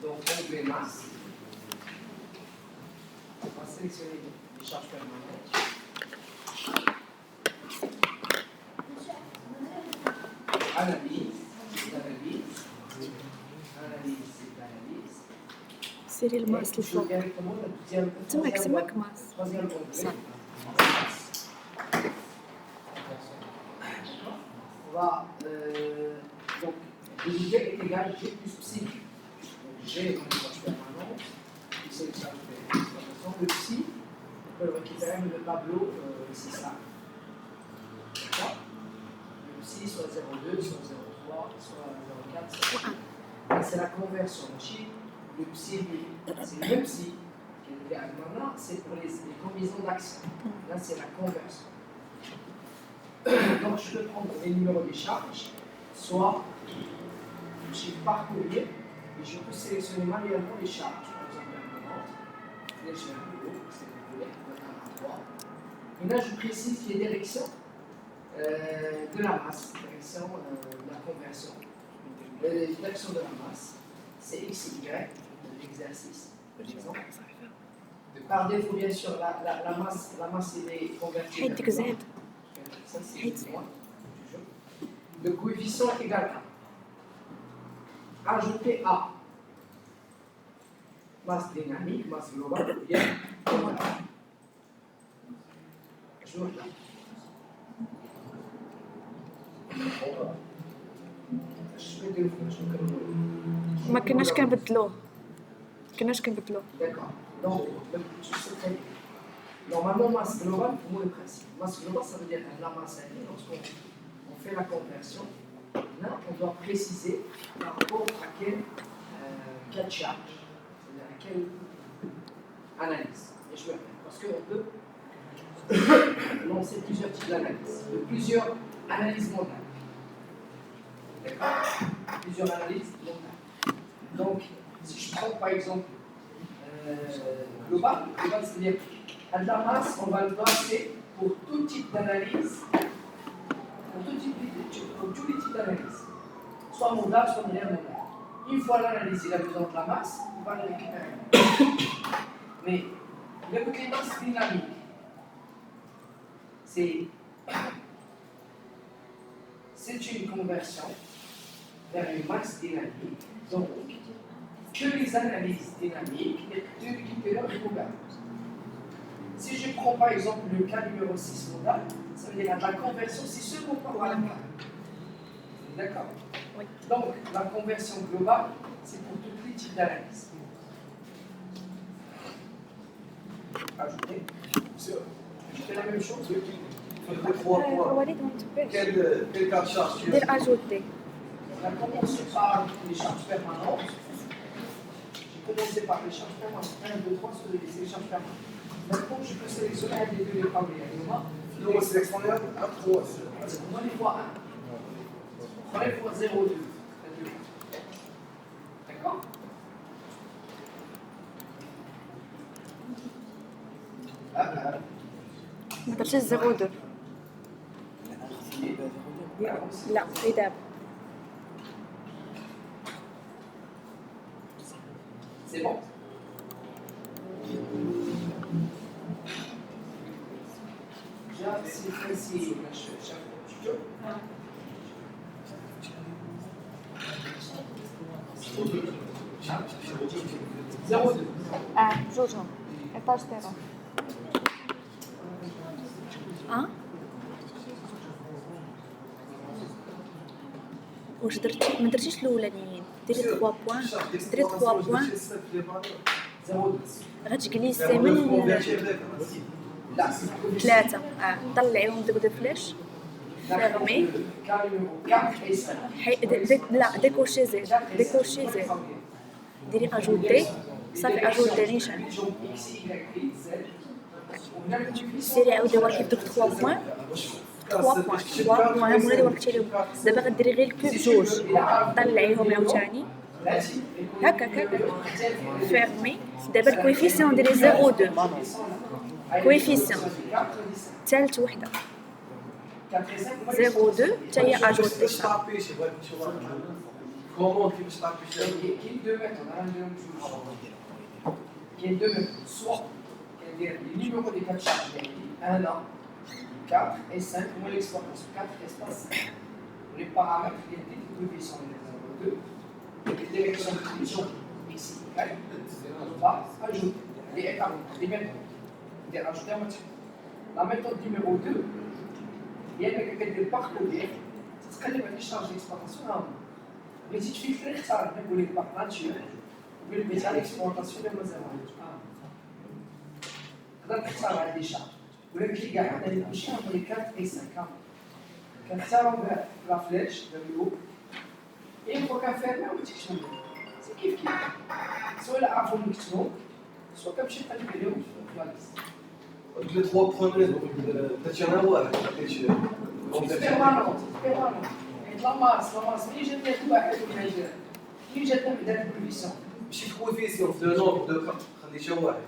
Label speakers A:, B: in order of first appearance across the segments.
A: Donc, onglet masse. On va sélectionner les charges permanentes. Analyse,
B: سيري الماس الفوق تماك ماس صح.
A: On va donc G est égal à G plus psi. Donc G est une charge permanente, c'est une charge permanente. Le psi, on peut le récupérer dans le tableau ici ça. D'accord. Le psi soit 0,2, soit 0,3, soit 0,4, soit 1. C'est la conversion. Le psi, c'est le psi qui est égal maintenant, c'est pour les combinaisons d'axes. Là, c'est la conversion. Donc, je peux prendre les numéros des charges, soit par courrier, et je peux sélectionner manuellement les charges, par exemple permanentes, légère de l'eau, c'est le courrier, 1 à 3. Et là, je précise les directions de la masse, direction de la conversion. Les directions de la masse, c'est x, y, l'exercice, par exemple. Par défaut, bien sûr, la masse est convertie. Ça, c'est moi. Le coefficient est égal à. Ajouter A. Masse dynamique, masse globale, bien. Je me regarde.
B: ما كناش كنبدلوه
A: D'accord. Donc, je sais très bien. Normalement, masse globale, pour moi, le principe. Masse globale, ça veut dire la masse aérienne. Lorsqu'on fait la conversion, là, on doit préciser par rapport à quelle charge, c'est-à-dire à quelle analyse. Et je vais faire. Parce qu'on peut lancer plusieurs types d'analyses, de plusieurs analyses mentales. D'accord. Plusieurs analyses mentales. Donc, si je prends par exemple global, c'est-à-dire à de la masse, on va le placer pour tout type d'analyse, pour tous les types d'analyse, soit modal, soit non modal. Une fois l'analyse, il a besoin de la masse, il va la récupérer. Mais le côté masse dynamique, c'est une conversion vers une masse dynamique. Donc, que les analyses dynamiques de l'équipeur global. Si je prends par exemple le cas numéro 6 modal, ça veut dire que la conversion, c'est seulement par la masse. D'accord.
B: Oui.
A: Donc, la conversion globale, c'est pour tous les types d'analyse. Ajouter. Je fais la même chose.
C: Quel cas de charge tu
B: دير اجوتي
A: On a commencé par les charges permanentes. J'ai commencé par les charges permanentes. 1, 2, 3, c'est les charges permanentes. Maintenant, je peux sélectionner un des deux les premiers.
C: Donc, on sélectionne un 3.
A: Moi, les fois 1. Moi, les fois 0,2. D'accord.
B: ما درتش 02 لا في دابا
A: C'est bon. Déjà, c'est facile. Zéro deux.
B: جوجهم 11 تيرا واش درتي ما درتيش الاولانيين ديري 3 بوين ديري 3 بوين غتجلسي من ثلاثة طلعيهم دو فلاش فيرمي لا ديكوشي زيرو ديري اجوتي صافي اجوتي نيشان سيري عاودي ورا كيف دوك 3 بوين 3 بوين هما اللي وركتي لهم دابا غديري غير الكوب جوج طلعيهم عاوتاني هكا فيرمي دابا الكويفيسيون ديري 02 كويفيسيون ثالث وحده 02 حتى هي اجوتي
C: comment tu veux t'appuyer?
A: Il y a deux méthodes. Il y a deux méthodes. Soit les numéros des quatre charges, 1 an, 4 et 5, on l'exploitation 4 espace 5. Les paramètres, les coefficients de 2, les directions de division ici, on va ajouter les étapes, les méthodes. Les rajouter en matière. La méthode numéro 2, il y a des parcours. C'est ce qu'on appelle les charges d'exploitation. Mais si tu fais ça, vous les parts naturels, vous pouvez le mettre à l'exploitation de nos éléments. Quand on fait ça, des charges. Vous voulez que je garde les couchers entre les 4 et 5 ans. Quand ça, on va la flèche vers le haut. Et il faut qu'un ferme un petit chemin. C'est kiff kiff. Soit la avant le chemin, soit comme chez ta vidéo, sur la liste.
C: Les trois premiers, tu en as ouais.
A: C'est permanent, c'est permanent. Et la masse, mais j'ai bien tout à fait pour mesurer. Qui j'ai bien d'être puissant.
C: شي كويفيسيون في لو نومبر دو خلي شي واحد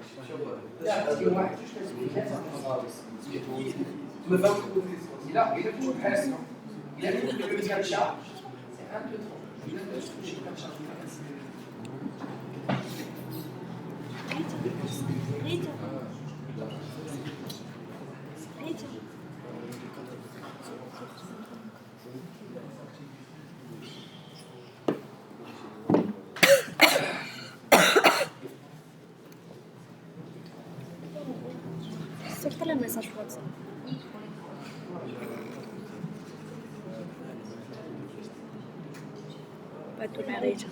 C: ما فهمت كويفيسيون
A: Il a toujours presque. Il a dit que le cas de charge, c'est un peu trop. Je vais te toucher comme charge.
B: صرت لها مساج في واتساب بعد ما ريجا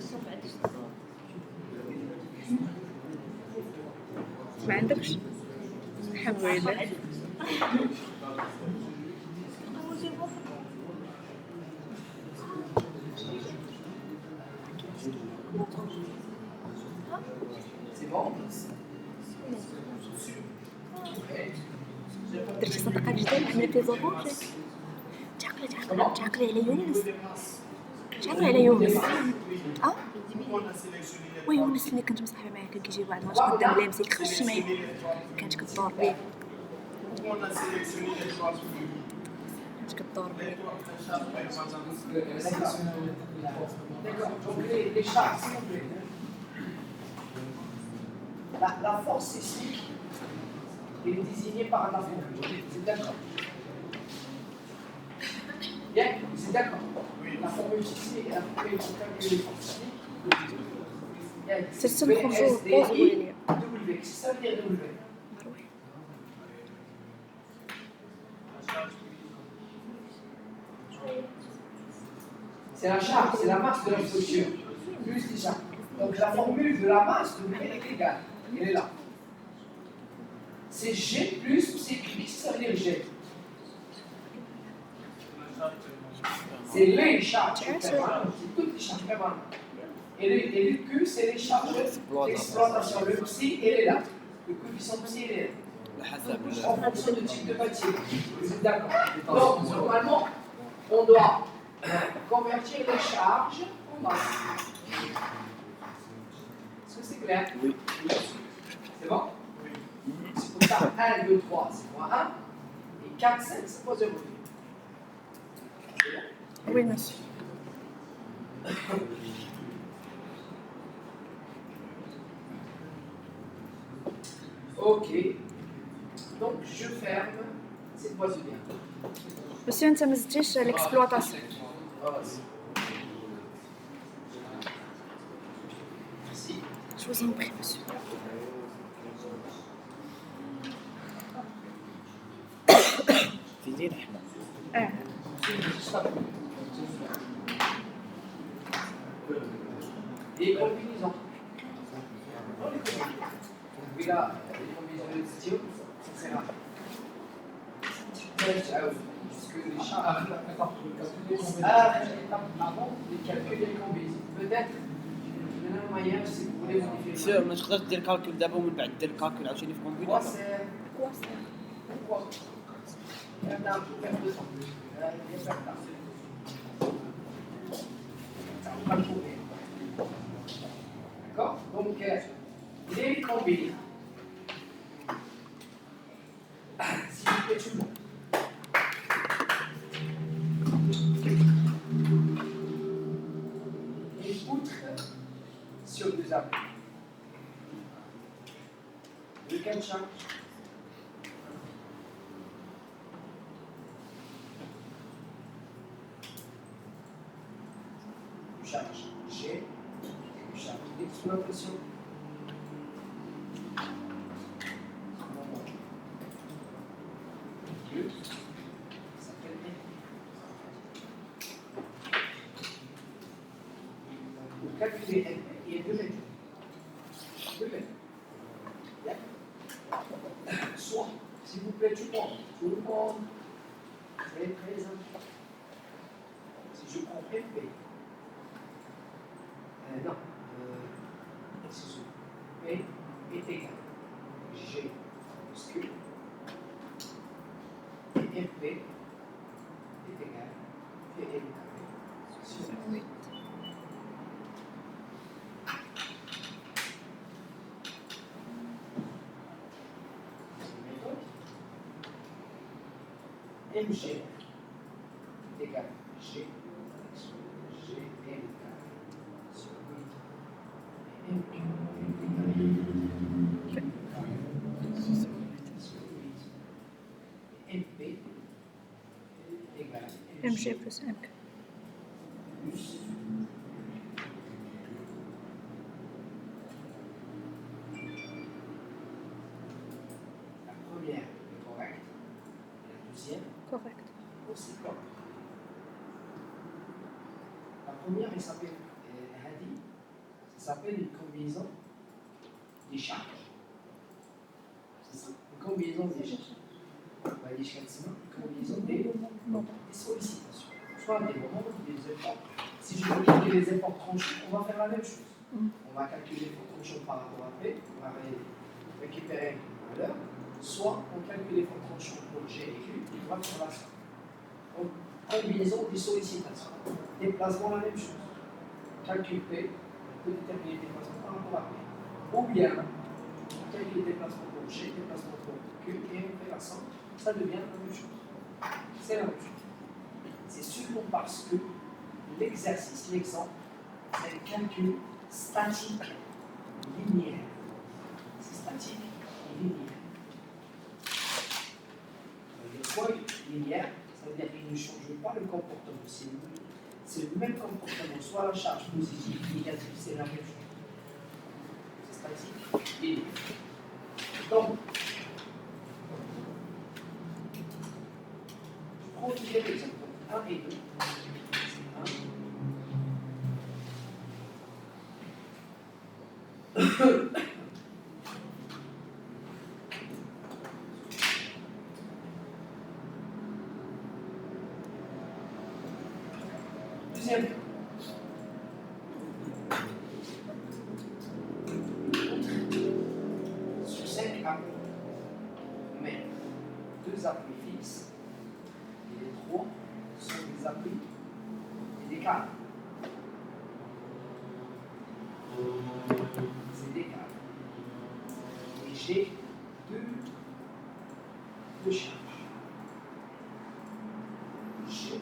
B: ما عندكش الحمد لله
A: C'est bon?
B: درتي صدقة جديدة عملت لي زبون تعقلي على يونس تعقلي على يونس ويونس اللي كنت مصاحبة معاه كان كيجي بعض المرات قدام لامسي كخشي معايا كانت كدور بيه
A: D'accord, donc les charges, s'il vous plaît. La force ici est désignée par la formule. C'est d'accord? Bien, c'est d'accord. La formule ici est la formule qui calcule les forces.
B: C'est le seul conjoint pose
A: W. Qu'est-ce que ça veut dire W? C'est la charge, c'est la masse de la structure, plus les charges. Donc la formule de la masse de W est égale. Elle est là. C'est G plus CQ. Qu'est-ce que ça veut dire G? C'est les charges permanentes, c'est toutes les charges permanentes. Et le Q, c'est les charges d'exploitation. Le psi, elle est là. Le coefficient psi, elle est là. En fonction du type de matière. Vous êtes d'accord? Donc, normalement, on doit convertir les charges en masse. Est-ce que c'est clair? Oui. C'est bon? C'est pour ça 1, 2, 3, c'est moins 1. Et 4, 5, c'est moins 0.
B: Oui, monsieur.
A: Ok. Donc, je ferme cette boîte bien.
B: Monsieur, انت ما زدتيش l'exploitation.
A: Merci.
B: Je vous en prie, monsieur.
D: في زين احنا
A: Les combinaisons. Non, les combinaisons. Oui, là, les combinaisons de stylo, ça c'est rare. Puisque les charges. Avant de calculer les combinaisons. Peut-être, de la même manière, si vous voulez modifier.
D: سير ما تقدرش دير كالكول دابا ومن بعد دير الكالكول عاوتاني في
A: Quoi
D: كومبيوتر
A: c'est? Pourquoi? Il y a un peu de temps. Il y a pas de temps. Ça va pas trouver. D'accord? Donc, les combines. S'il vous plaît, tout le monde. Les que vous appelez lequel charge? Une charge G, une charge X sous la pression. Pour calculer NP, il y a deux méthodes. Soit, s'il vous plaît, tout le monde, très très important. Si je prends NP, non, excusez-moi, P est égal à G plus Q, et NP est égal à PL carré sur 8. MG est égal à G sur GL carré sur 8 et MQ est égal à Q carré sur 8 et MP est égal à
B: MG plus MP.
A: plus la première est correcte et la deuxième
B: Correct.
A: aussi correcte. La première, elle s'appelle Hadi, ça s'appelle une combinaison des charges. C'est ça, une combinaison des charges. On va dire une combinaison des sollicitations. Soit des moments ou des efforts. Si je veux calculer les efforts tranchés, on va faire la même chose. On va calculer l'effort tranchant par rapport à P, on va récupérer une valeur. Soit on calcule l'effort tranchant pour G et Q, on va faire la somme. Donc, combinaison des sollicitations. Déplacement, la même chose. Calcul P, on peut déterminer le déplacement par rapport à P. Ou bien, on calcule le déplacement pour G, déplacement pour Q, et on fait la somme. Ça devient la même chose. C'est la même chose. C'est seulement parce que l'exercice, l'exemple, c'est un calcul statique linéaire. C'est statique et linéaire. Quoi linéaire, ça veut dire qu'il ne change pas le comportement. C'est le même comportement, soit la charge positive ou négative, c'est la même chose. C'est statique et linéaire. Donc, je prends deux exemples, 1 et 2. Deuxième cas. Sur 5 appuis, on met 2 appuis fixes et les 3 sont des appuis et des câbles. C'est des câbles. Et j'ai deux charges. G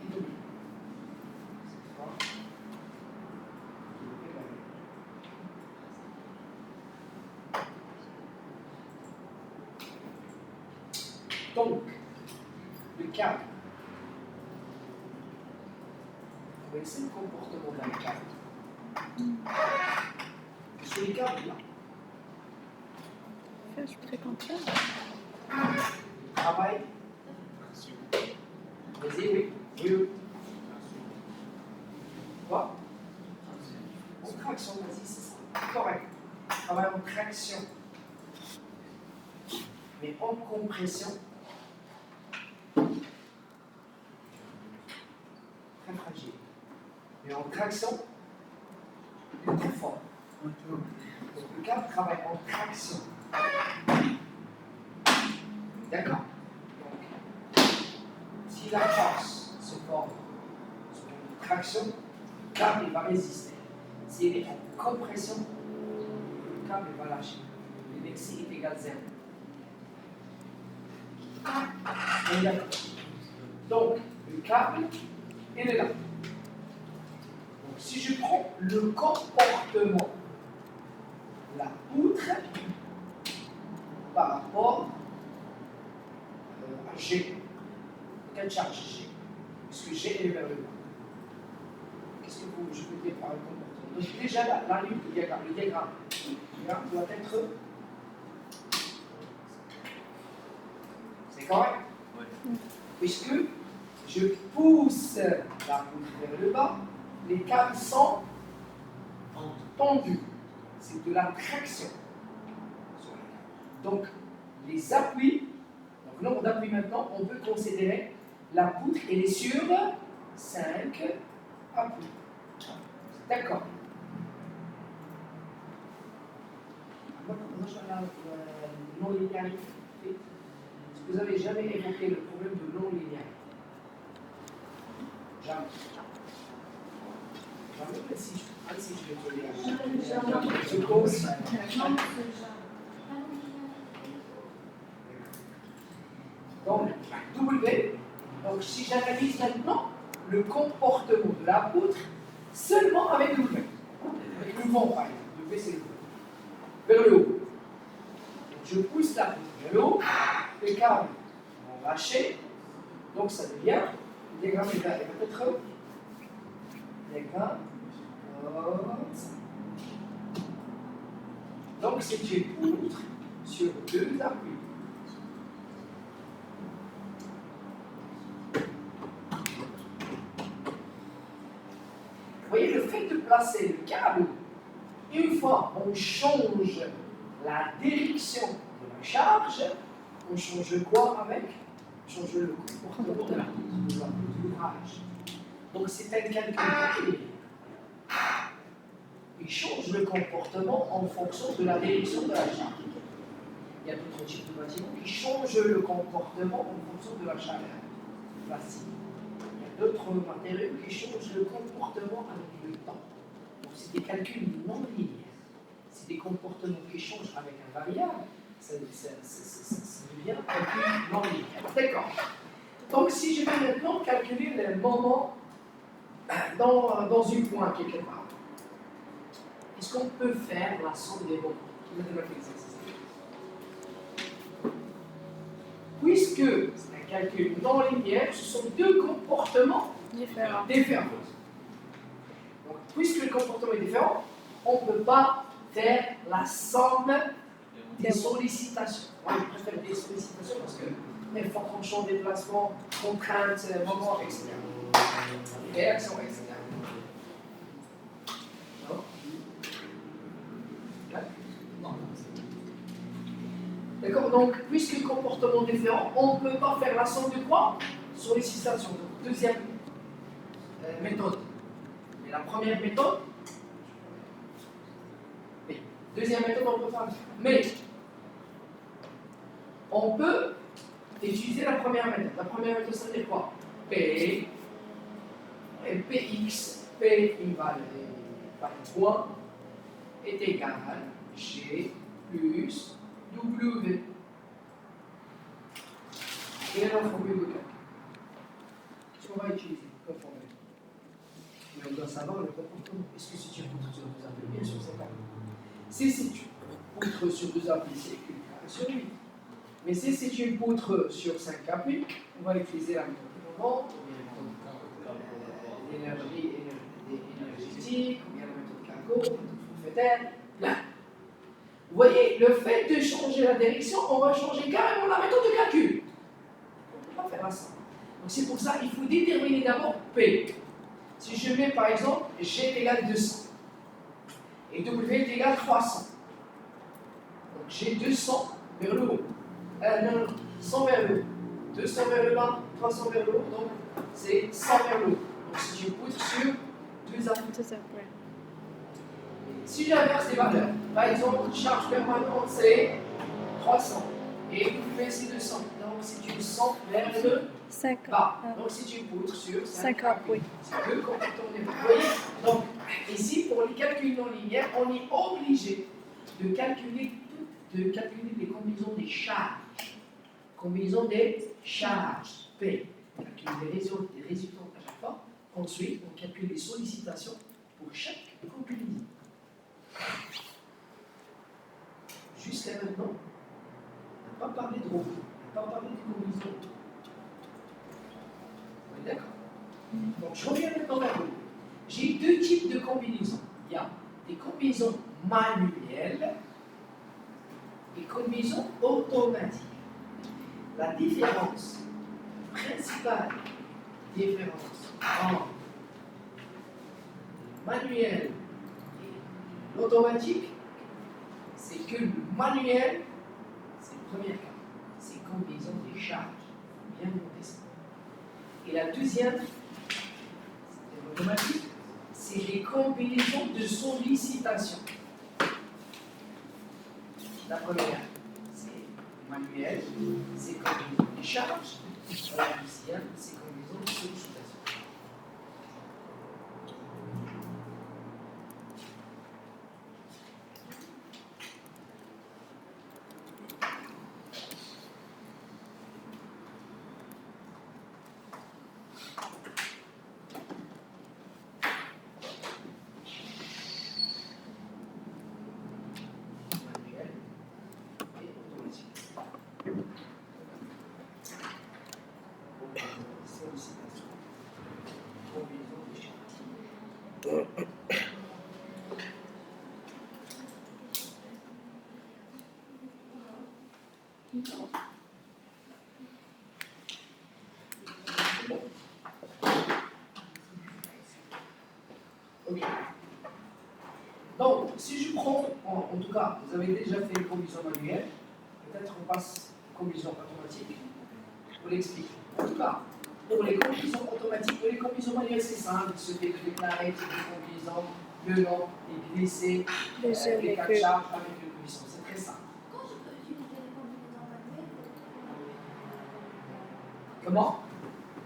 A: et W. Cette fois, je vais évaluer. Donc, le câble. Vous connaissez le comportement d'un câble. Sur les câbles, là,
B: Je fréquente ça.
A: travail. Vas-y, oui. Oui. Quoi? En traction, vas-y, c'est ça. Correct. Travail en traction. Mais en compression. Très fragile. Mais en traction, il est très fort. Donc le câble travaille en traction. D'accord. Donc, si la force se forme sur une traction, le câble il va résister. S'il est en compression, le câble il va lâcher. L'inertie est égale 0. On est d'accord. Donc, le câble, il est là. Si je prends le comportement, la poutre par rapport à G, quelle charge G? Puisque G est vers le bas. Qu'est-ce que je peux dire par le comportement? Donc déjà la ligne du diagramme, le diagramme doit être. C'est correct?
D: Oui.
A: Puisque je pousse la poutre vers le bas, les câbles sont tendus. C'est de la traction. Donc, les appuis, donc nombre d'appuis maintenant, on peut considérer la poutre, elle est sur 5 appuis. D'accord. Non-linéarité. Est-ce que vous avez jamais évoqué le problème de non-linéarité? Jamais. Jamais, mais si je vais te dire. Je pose. Donc, W. Donc, si j'analyse maintenant le comportement de la poutre seulement avec W. Avec le vent, par exemple. W, c'est le vent. Vers le haut. Donc, je pousse la poutre vers le haut. Les câbles vont lâcher. Donc, ça devient. Le diagramme il va être. Diagramme. Donc, c'est une poutre sur 2 appuis. Vous voyez, le fait de placer le câble, une fois on change la direction de la charge, on change quoi avec? On change le comportement de l'ouvrage. Donc c'est un calcul. Il change le comportement en fonction de la direction de la charge. Il y a d'autres types de bâtiments qui changent le comportement en fonction de la chaleur plastique. Il y a d'autres matériaux qui changent le comportement avec le temps. Donc c'est des calculs non linéaires. C'est des comportements qui changent avec un variable. Ça devient un calcul non linéaire. D'accord. Donc si je vais maintenant calculer le moment dans une pointe quelque part, est-ce qu'on peut faire la somme des moments? Puisque c'est un calcul non linéaire, ce sont 2 comportements différents. Donc, puisque le comportement est différent, on ne peut pas faire la somme des sollicitations. Moi, je préfère des sollicitations parce que effort, champ, déplacement, contrainte, moment, etc. Réaction, etc. D'accord, donc, puisque le comportement est différent, on ne peut pas faire la somme de quoi? Sollicitation. Donc, deuxième méthode. Et la première méthode, mais deuxième méthode, on ne peut pas le faire. Mais, on peut utiliser la première méthode. La première méthode, ça veut dire quoi? P, et Px, P par point, est égal à G plus W. Et la formule de calcul. Qu'est-ce qu'on va utiliser comme formule? Mais on doit savoir le comportement. Est-ce que c'est une poutre sur 2 appuis? Bien sûr, c'est pas. Si c'est une poutre sur 2 appuis, c'est une carré sur 8. Mais si c'est une poutre sur 5 appuis, on va utiliser la méthode de moment, ou bien la méthode énergétique, ou bien la méthode Calco, la méthode forfaitaire. Là. Vous voyez, le fait de changer la direction, on va changer carrément la méthode de calcul. On ne peut pas faire ça. Donc c'est pour ça qu'il faut déterminer d'abord P. Si je mets par exemple G est égal à 200 et W est égal à 300. Donc j'ai 200 vers le haut. Non, 100 vers le haut. 200 vers le bas, 300 vers le haut, donc c'est 100 vers le haut. Donc c'est une poutre sur 2 appuis. Si j'inverse les valeurs, par exemple, charge permanente c'est 300 et W c'est 200. Donc c'est une 100 vers le
B: 5
A: bas. Donc c'est une poutre sur 5
B: appuis.
A: appuis. C'est 2 comportements de. Vous voyez? Donc ici, pour les calculs non linéaires, on est obligé de calculer les combinaisons des charges. Combinaison des charges, P. Calculer les résultats à chaque fois. Ensuite, on calcule les sollicitations j'ai deux types de combinaisons. Il y a des combinaisons manuelles et combinaisons automatiques. La différence principale entre manuel et l'automatique, c'est que le manuel, c'est le premier cas, c'est combinaison des charges, bien monter ça. Et la deuxième, c'est l'automatique, c'est les combinaisons de sollicitation. La première, c'est manuel, c'est combinaison des charges. La deuxième, c'est combinaison de sollicitation. Okay. Donc, si je prends, en tout cas, vous avez déjà fait une combinaison manuelle, peut-être on passe aux combinaisons automatiques. Je vous l'explique. En tout cas, pour les combinaisons automatiques, pour les combinaisons manuelles, c'est simple. Il se fait de déclarer une combinaison, le nom, et glisser les quatre charges avec une combinaison. C'est très simple.
E: Quand je peux utiliser les combinaisons manuelles
A: Comment?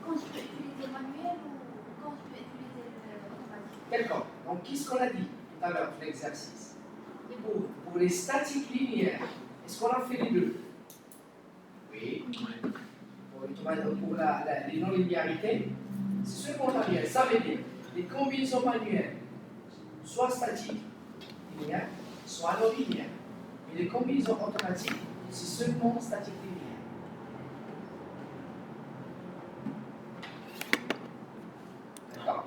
E: Quand je peux utiliser manuel ou quand je peux utiliser automatique?
A: D'accord. Donc, qu'est-ce qu'on a dit tout à l'heure, l'exercice? Pour les statiques linéaires, est-ce qu'on a fait les deux? Oui. Pour les non-linéarités, c'est ce qu'on a dit. Ça veut dire les combinaisons manuelles, soit statiques, linéaires, soit non linéaires. Mais les combinaisons automatiques, c'est seulement statique linéaire. D'accord?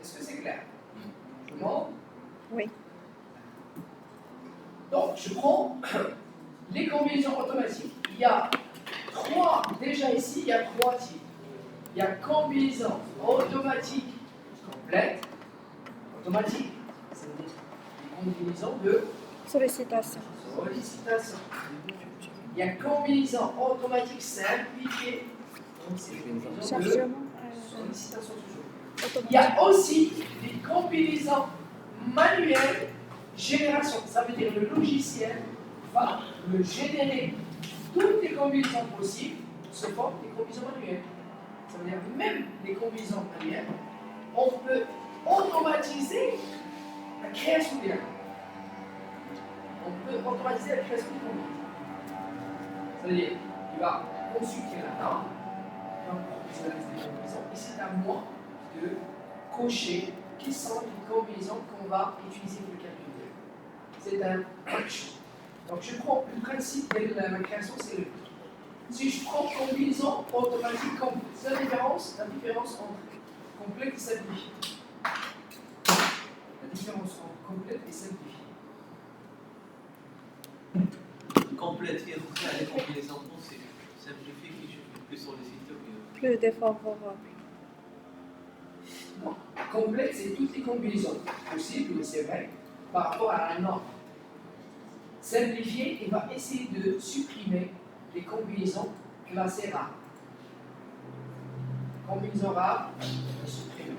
A: Est-ce que c'est clair? Tout le monde?
B: Oui.
A: Donc, je prends les combinaisons automatiques. Il y a trois, déjà ici, il y a trois types. Il y a combinaison automatique complète, automatique, ça veut dire des combinaisons de
B: Sollicitation.
A: sollicitation. Il y a combinaison automatique simplifiée, donc c'est des combinaisons de
B: Chargement.
A: sollicitation toujours.
B: Automatique.
A: Il y a aussi des combinaisons manuelles génération. Ça veut dire le logiciel va me générer toutes les combinaisons possibles sous forme des combinaisons manuelles. Ça veut dire que même les combinaisons manuelles, on peut automatiser la création des accords. On peut automatiser la création des combinaisons. Ça veut dire qu'il va consulter la norme, il va proposer la liste des combinaisons, et c'est à moi de cocher quelles sont les combinaisons qu'on va utiliser pour le calcul. C'est un action. Donc je prends le principe de la création, c'est le. Si je prends combinaison automatique complète, c'est la différence entre complète et simplifiée. La différence entre complète et simplifiée.
C: Complète, il y a des combinaisons possibles. Simplifier quelque chose de plus sollicité.
B: Plus défavorable.
A: Non. Complète, c'est toutes les combinaisons possibles, mais c'est vrai, par rapport à la norme. Simplifié, il va essayer de supprimer les combinaisons classées rares. Combinaisons rares, il va supprimer.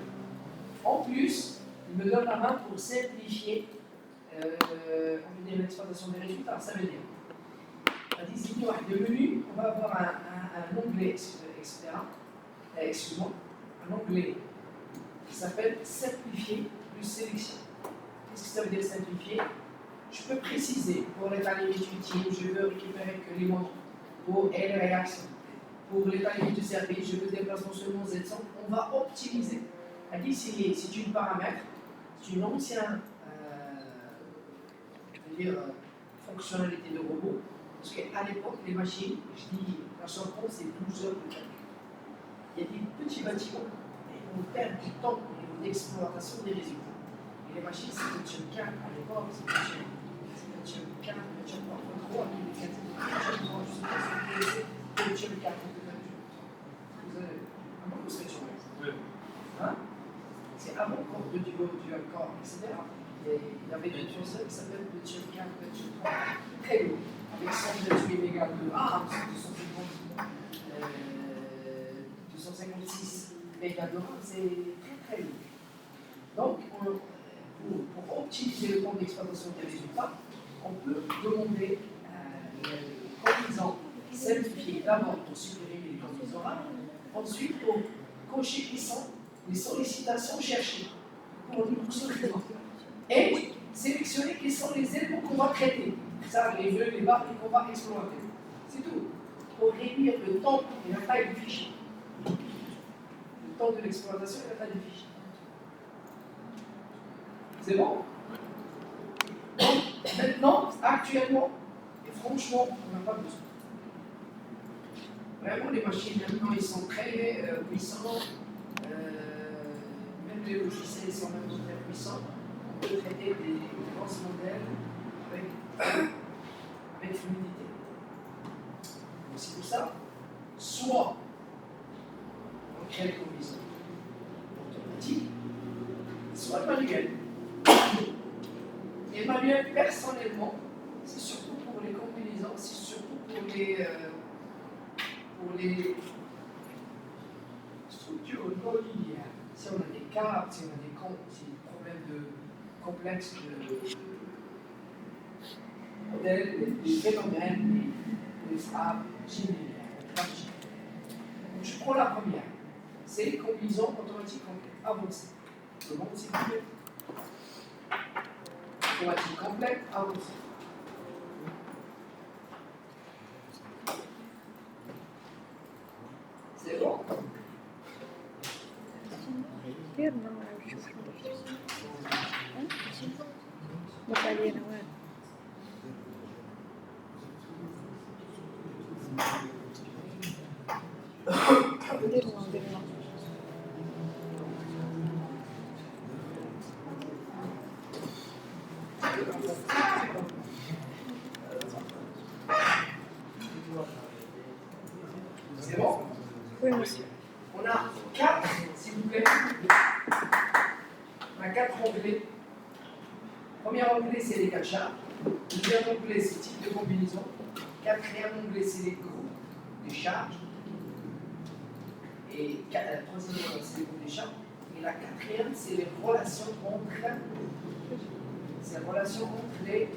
A: En plus, il me donne la main pour simplifier l'exploitation des résultats. Ça veut dire, à désigner de menu, on va avoir un onglet, etc. Excuse-moi, un onglet qui s'appelle simplifier plus sélection. Qu'est-ce que ça veut dire simplifier? Je peux préciser pour l'état limite utile, je veux récupérer que les mots pour et les réactions. Pour l'état limite de service, je veux déplacement seulement Z100. On va optimiser. Ici, c'est une paramètre, c'est une ancienne fonctionnalité de robot. Parce qu'à l'époque, les machines, je dis, la surprise, c'est 12 heures de calcul. Il y a des petits bâtiments et on perd du temps au niveau d'exploitation des résultats. Et les machines, c'est le chum 4 à l'époque, c'est le chum 4, le chum 3, qui est le chum 3, je sais pas si vous connaissez, le chum 4, vous avez un peu de cette chose. Hein? C'est avant qu'on du corps, etc. Il y avait des choses qui s'appellent le chum 4, le chum 3, très lourd, avec 128 mégas de RAM, 256 mégas de RAM, c'est très très lourd. Donc, pour optimiser le temps d'exploitation des résultats, on peut demander aux combinaisons simplifiées d'abord pour supprimer les combinaisons orales, ensuite pour cocher les sollicitations cherchées pour solution et sélectionner quels sont les éléments qu'on va traiter. Ça, les vœux, les barres qu'on va exploiter. C'est tout. Pour réduire le temps et la taille du fichier. Le temps de l'exploitation et la taille du fichier. C'est bon? Donc, maintenant, actuellement, et franchement, on n'a pas besoin. Vraiment, les machines, maintenant, ils sont très puissants. Même les logiciels sont même très puissants. On peut traiter des grands modèles avec fluidité. Donc, c'est pour ça, soit on crée des combinaisons automatiques, soit manuelles. Et manuel, personnellement, c'est surtout pour les combinaisons, c'est surtout pour les structures non linéaires. Si on a des cartes, si on a des problèmes complexes de modèles, des phénomènes, des frappes linéaires. Je prends la première. C'est les combinaisons automatiques complètes avancées. Le monde, c'est complet. Automatique complète avancée. C'est bon? C'est bon?
B: Oui, monsieur.
A: On a 4, s'il vous plaît. On a 4 onglets. Premier onglet, c'est les gachas. Deuxième onglet, c'est type de combinaison. Quatrième onglet, c'est les groupes des charges. Et troisième onglet, c'est les groupes des charges. Et la quatrième, c'est les relations entre les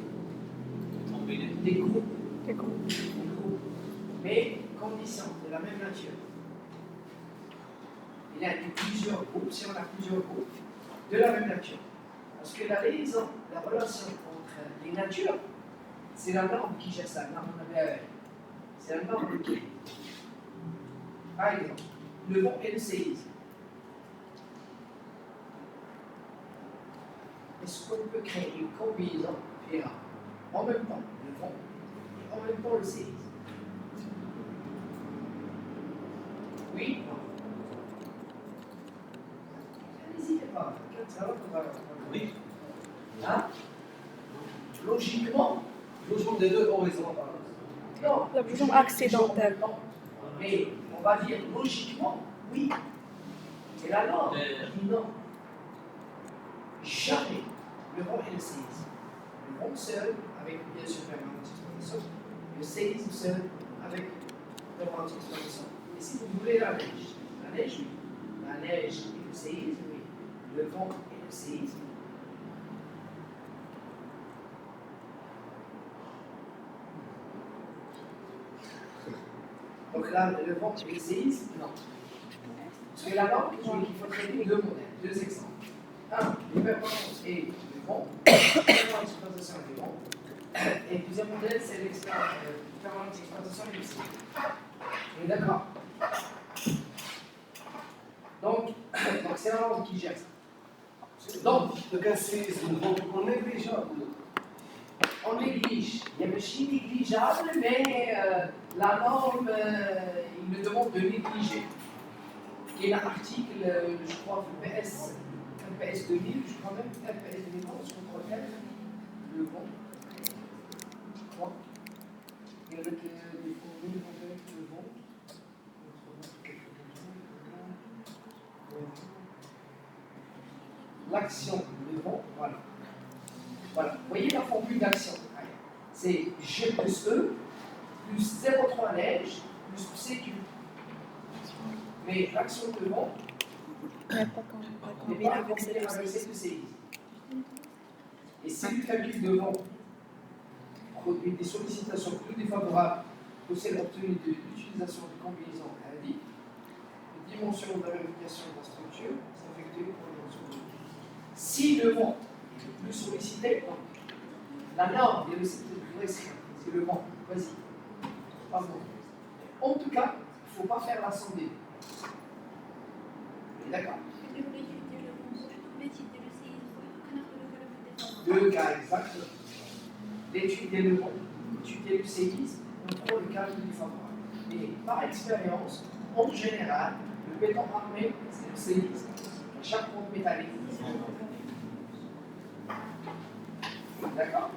A: groupes.
B: C'est cool.
A: Mais conditions de la même nature. Il y a plusieurs groupes, si on a plusieurs groupes, de la même nature. Parce que la liaison, la relation entre les natures, c'est la norme qui gère ça, la norme ABAE. C'est la norme qui. Par exemple, le vent et le séisme. Est-ce qu'on peut créer une combinaison PA en même temps le vent et en même temps le séisme? Oui? Non. N'hésitez pas, ça va, on va.
C: Oui.
A: Hein? Logiquement,
F: des deux horizons.
A: non.
B: La bougeon accidentelle.
A: Mais on va dire logiquement, oui. C'est la norme qui dit non. Jamais le vent et le séisme. Le vent seul, avec bien sûr la d'exploitation, le séisme seul, avec le vent d'exploitation. Et si vous voulez la neige, oui. La neige et le séisme, oui. Le vent et le séisme. Donc là, le vent et le séisme, non. Parce que la norme, il faut traiter deux modèles, deux exemples. Un, les performances et le vent, l'exploitation et le vent. Et le deuxième modèle, c'est l'exploitation et le séisme. On est d'accord? Donc c'est la norme qui gère ça. Donc,
F: le séisme, on néglige.
A: on néglige. Il y a des machines négligeables, mais la norme, il me demande de négliger. Il y a un article, je crois, PS LPS 2000, je crois même LPS 2000, on se contrôle F, le bon. 3. Et avec les contenus, le bon. L'action, le bon, voilà. Voilà. Vous voyez la formule d'action. C'est G plus E plus 0,3 neige plus CQ. Mais l'action de vent
B: Mais pas quand
A: n'est pas combinée avec celle de CI. Et si le calcul de vent produit des sollicitations plus défavorables que celles obtenues de l'utilisation de combinaisons indiques, les dimensions de la vérification de la structure s'effectuent pour les dimensions. Si le vent est le plus sollicité, donc, la norme est le c'est le vent. Vas-y. Pardon. En tout cas, il ne faut pas faire la somme des deux. D'accord. Deux cas exacts. L'étude des leçons, étudier le séisme, on prend le cas plus favorable. Mais par expérience, en général, le béton armé, c'est le séisme. Chaque pompe métallique. D'accord.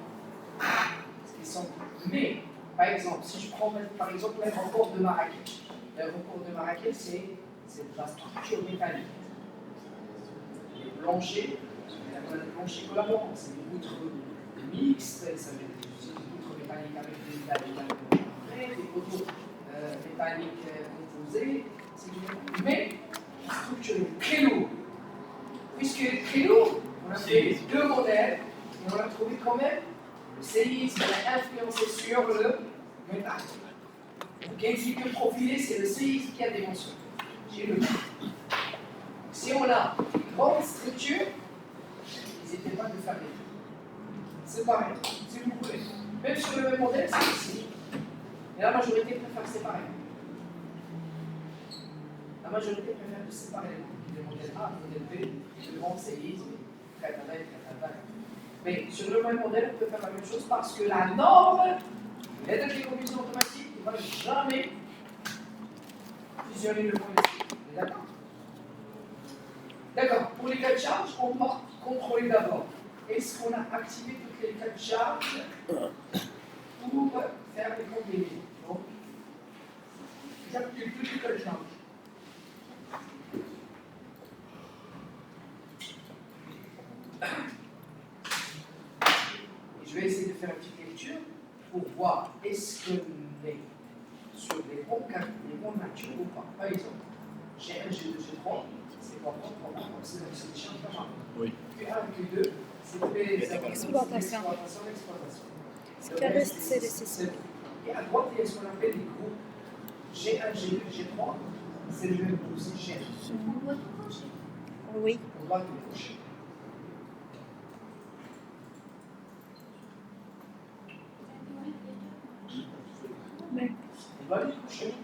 A: Mais, par exemple, si je prends par exemple l'aéroport de Marrakech, l'aéroport de Marrakech, c'est de la structure métallique. Les planchers, les planchers collaborants, c'est des poutres mixtes, ça veut dire des poutres métalliques avec des métalliques des poteaux métalliques composés, mais la structure est très lourde. Puisque très lourde, on a fait deux modèles et on a trouvé quand même le séisme a influencé sur le métal. Donc, une figure profilée, c'est le séisme qui a des mentions. J'ai le métal. Si on a une grande structure, n'hésitez pas à le faire les deux. C'est pareil, si vous voulez. Même sur le même modèle, c'est possible. Mais la majorité préfère séparer. La majorité préfère de séparer les modèles A, le modèle B, le grand séisme, Katana et Katana. Mais sur le même modèle, on peut faire la même chose parce que la norme, l'aide de décomposition automatique, ne va jamais fusionner le point de. D'accord? D'accord. Pour les cas de charge, on va contrôler d'abord. Est-ce qu'on a activé toutes les cas de charge pour faire les combinaisons? Donc, j'active toutes les cas de charge. Je vais essayer de faire une petite lecture pour voir est-ce que est sur les bons cas, les bons natures ou pas. Par exemple, G1, G2, G3, c'est pas bon, c'est des chiens de marque.
D: Oui.
A: Q1, Q2, c'est des
B: Exploitation.
A: L'exploitation.
B: Ce qui reste, c'est le système.
A: Et à droite, il y a ce qu'on appelle des groupes G1, G2, G3, c'est le même groupe, c'est G1.
E: On doit tout cocher.
B: Oui.
A: On doit tout cocher. On va les toucher.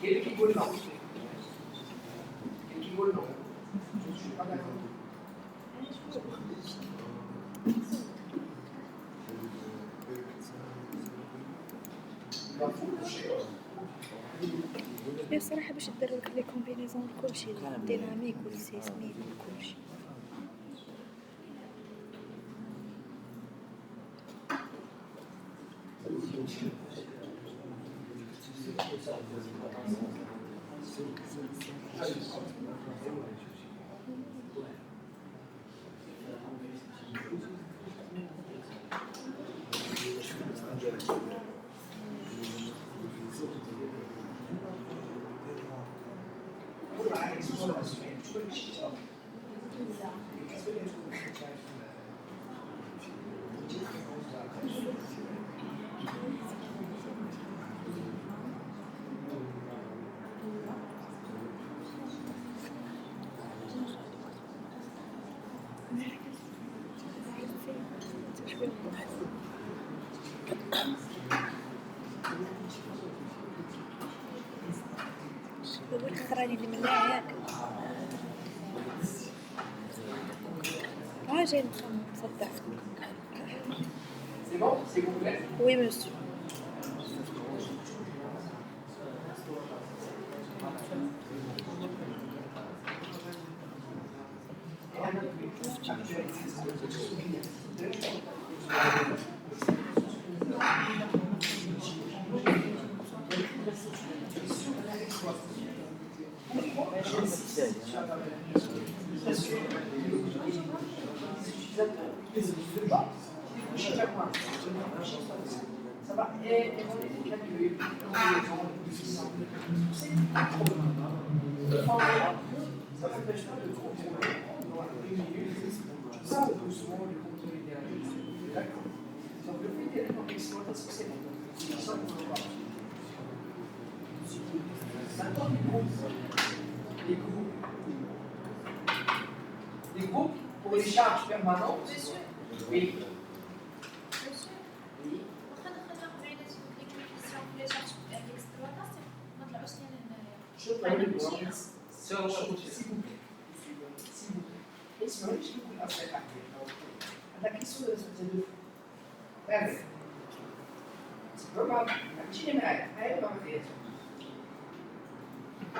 A: Quel équivalent? Quel équivalent? Je ne suis pas d'accord. Il va faut toucher.
B: هي الصراحة باش دير لك لي كومبينيزون كلشي الديناميك والسيسميك وكلشي. هو الخراني اللي منها ياك جاي مصدع.
A: C'est bon? C'est complet?
B: Oui, monsieur.
A: Ça va évoluer. Ça n'empêche pas de contrôler dans une minute. Tu sais doucement de contrôler derrière. D'accord. Donc le fait d'être en exploitation, c'est bon. Ça, on ne peut pas. Maintenant, les groupes pour les charges permanentes.
E: Monsieur,
A: Oui.
E: monsieur,
A: Oui.
E: واخا دخلنا قبيله les coefficients في les charges d'exploitation ما طلعوش لينا هنايا.
A: Je peux aller voir. S'il vous plaît. S'il vous plaît. اسمعوا ايش يقول الاصدقاء. هذا كيسوى تدوف. فاهم. ربما تجيني معايا. هاي ما فيها.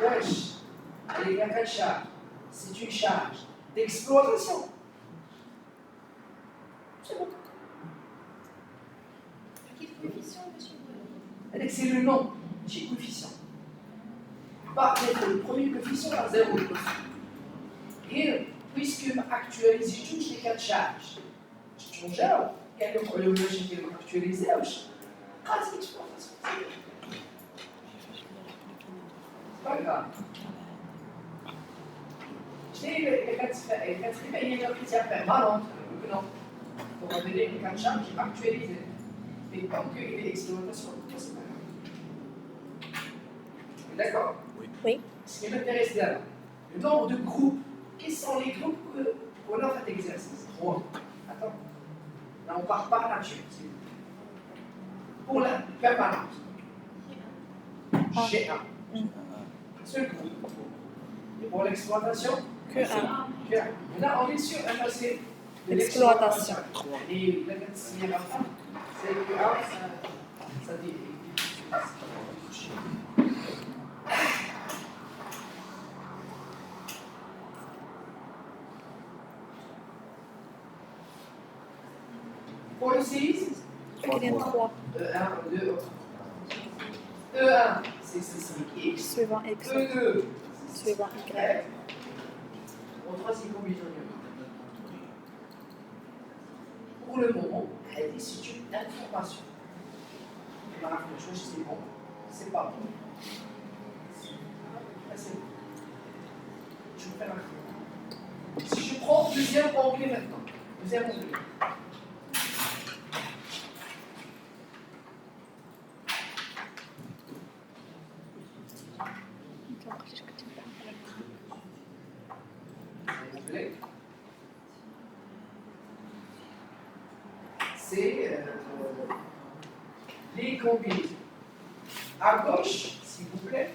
A: واش اللي كان charge c'est une charge d'exploitation. C'est bon.
E: كيف coefficient monsieur
A: C'est le nom, j'ai coefficient. Pas mettre le premier coefficient à 0. Et puisque actualiser toutes les cas de charge, je change, quel est le logique qui est actualisé, quasi exploitation. C'est pas grave. J'ai les quatrième et les critères permanents. Non. On va donner les cas de charge actualisés. Mais tant qu'il y a l'exploitation, c'est pas grave. D'accord?
B: Oui.
A: Ce qui m'intéresse là, le nombre de groupes. Quels sont les groupes qu'on a fait exercice? 3. Attends. Là, on part par nature. Pour la permanente. G1. Seul groupe. Et pour l'exploitation?
B: Que un.
A: Là, on est sur un passé de
B: L'exploitation.
A: Et la quatrième affaire, c'est que ça dit. Pour le séisme,
B: Ingrédient 3.
A: E1, 2, E1, c'est X.
B: Suivant X.
A: E2,
B: Suivant Y.
A: Au troisième combinaison. Pour le moment, elle est une information. C'est bon, c'est pas bon. C'est bon. Je vais faire un. Si je prends deuxième onglet maintenant, deuxième onglet. C'est les combinaisons. À gauche, s'il vous plaît,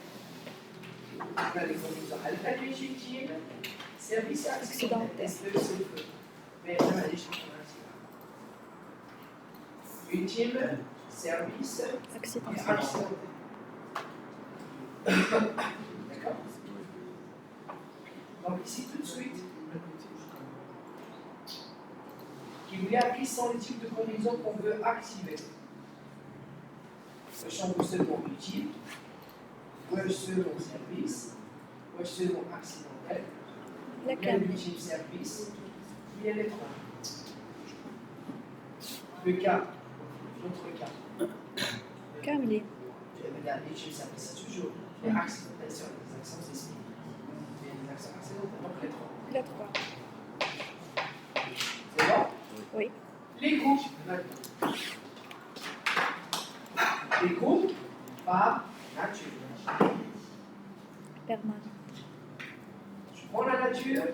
A: on a les combinaisons alpha légitime, service accidentel, SE, mais ultime, service
B: Accidentel.
A: D'accord? Donc ici tout de suite, qui vous dire quels sont les types de combinaisons qu'on veut activer. Sachant que seulement utile, ou selon service, ou selon accidentel,
B: Laquelle?
A: l'ultime service, il y a les trois. Le cas, l'autre cas.
B: Camille.
A: L'ultime service, c'est toujours les accidentels sur les accents sismiques. Les accents accidentels, donc les trois.
B: La 3.
A: C'est bon?
B: Oui.
A: Les groupes, maintenant. Les groupes par nature.
B: Permanente.
A: Je prends la nature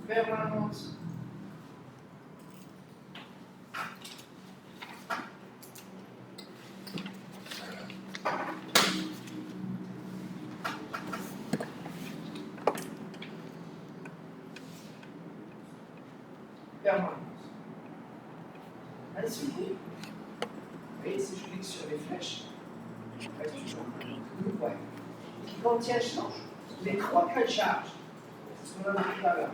A: permanente. Permanente. Ainsi, vous voyez, si je clique sur les flèches, je reste toujours le point qui contient les trois cas de charge. C'est ce qu'on a vu tout à l'heure.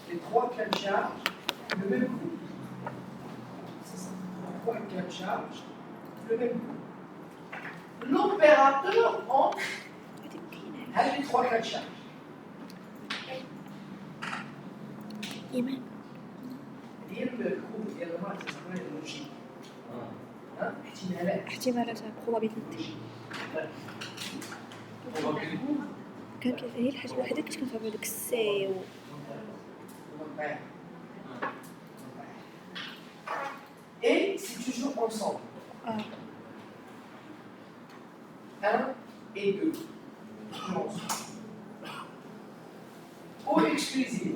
A: les 3 cas de charge, le même coup. C'est ça. 3 cas de charge, le même coup. L'opérateur entre les 3 cas de charge.
B: إيمان
A: هي الكود ديال المات تسمى اللوجيك. احتمالات.
B: احتمالات probability كان هي الحاجة الوحيدة اللي كنت كنفهم هذاك السي و
A: Et c'est toujours ensemble. 1 et 2. Toujours ensemble. Ou exclusive.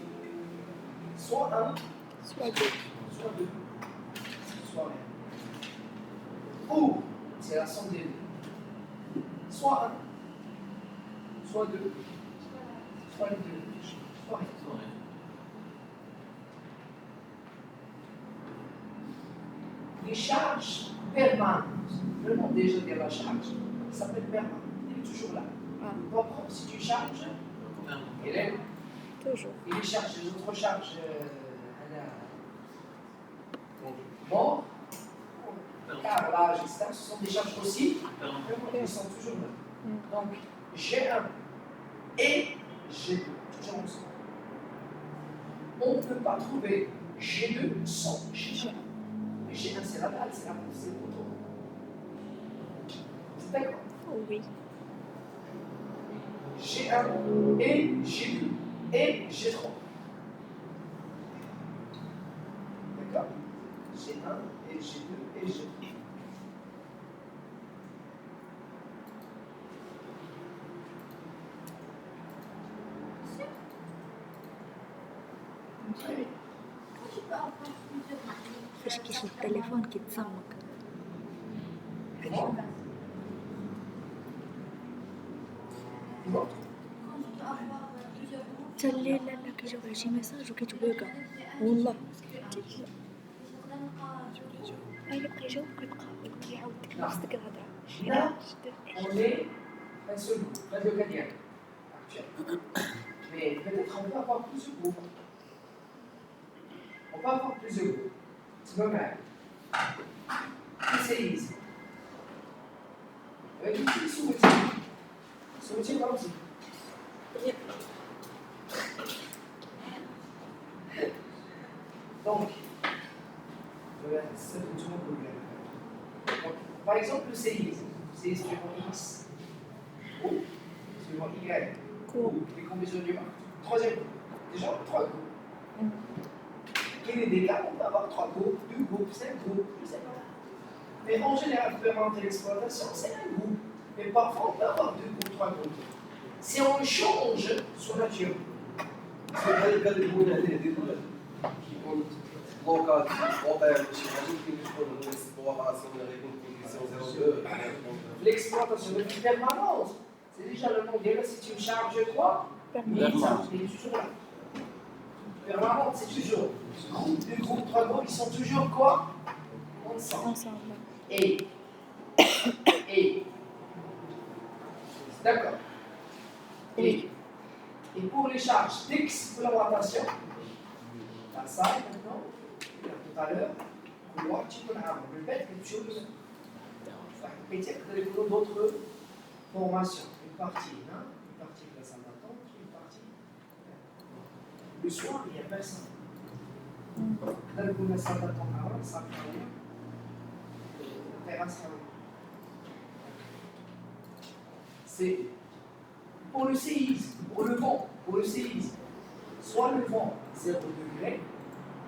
A: Soit 1,
B: soit deux.
A: soit 2. Soit rien. Ou, c'est la somme des deux. Soit 1, soit 2, soit les deux. Soit rien. Les charges permanentes. Le nom déjà de la charge s'appelle permanente. Elle est toujours là. Propre, si tu charges, elle est là.
B: Toujours.
A: Et les charges, les autres charges, mort, carrelage, etc., ce sont des charges aussi, elles sont toujours là. Donc, G1 et G2, toujours ensemble. On ne peut pas trouver G2 sans G1. Mais G1, c'est la dalle, c'est le bouton. C'est d'accord?
B: Oui.
A: G1 et G2 et G3. D'accord? G1 et G2 et G3.
B: فاش كيشد التليفون كيتصمك حتى الليل لا كيجاوب على شي ميساج وكيتبوكا والله يبقى يجاوب كيبقى يعاود ديك نفس ديك الهضره
A: Là, on est un seul groupe, Radio Canadienne, actuellement. Mais peut-être on peut avoir plus de groupes. On peut avoir plus de groupes. C'est normal. C'est easy. Avec une petite sous-routine. Sous-routine, par aussi. Donc, c'est tout le monde peut bien. Donc, par exemple, le séisme. C'est suivant X ou suivant Y ou les combinaisons du marque. Troisième groupe. Déjà, 3 groupes. Quel est des cas? On peut avoir 3 groupes, 2 groupes, 5 groupes, je sais pas. Mais en général, permanente de l'exploitation, c'est un groupe. Mais parfois, on peut avoir 2 groupes, 3 groupes. Si on change son nature,
F: قال يقول عليه ديما كيكون بلوكاد اوبير شي حاجه كيكون الاكسبلوطاسيون اللي غيكون كونديسيون 02
A: l'exploitation de vie permanente, c'est déjà le nom déjà si tu charges quoi? Permanente. C'est toujours là. Permanente, c'est toujours. Groupe, 2 groupes, 3 groupes, ils sont toujours quoi? Ensemble. Et. D'accord. Et pour les charges d'exploitation, la salle maintenant, tout à l'heure, couloir, tu peux le fait quelque chose. Peut-être d'autres formations. Une partie de la salle d'attente, une partie. Le soir, il n'y a personne. Dans la salle d'attente avant, ça travaille. La terrasse travaille. C'est pour le séisme, pour le vent, pour le séisme. Soit le vent 0 degré,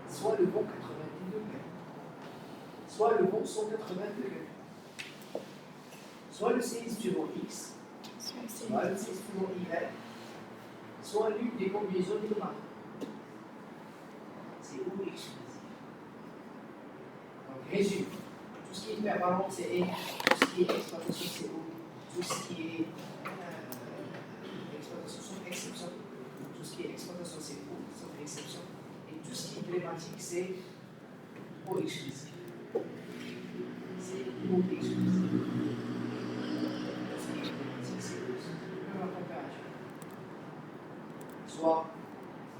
A: soit le vent 90 degrés. Soit le vent 180 degrés. Soit le séisme suivant X, soit le séisme suivant Y, soit l'une des combinaisons de marque. C'est où exclusif. Donc, résume. Tout ce qui est permanent, c'est E. Tout ce qui est exploitation, c'est O. Tout ce qui est exploitation, sauf exception. Tout ce qui est exploitation, c'est O, sauf exception. Et tout ce qui est plématique, c'est O exclusif. C'est O exclusif. Soit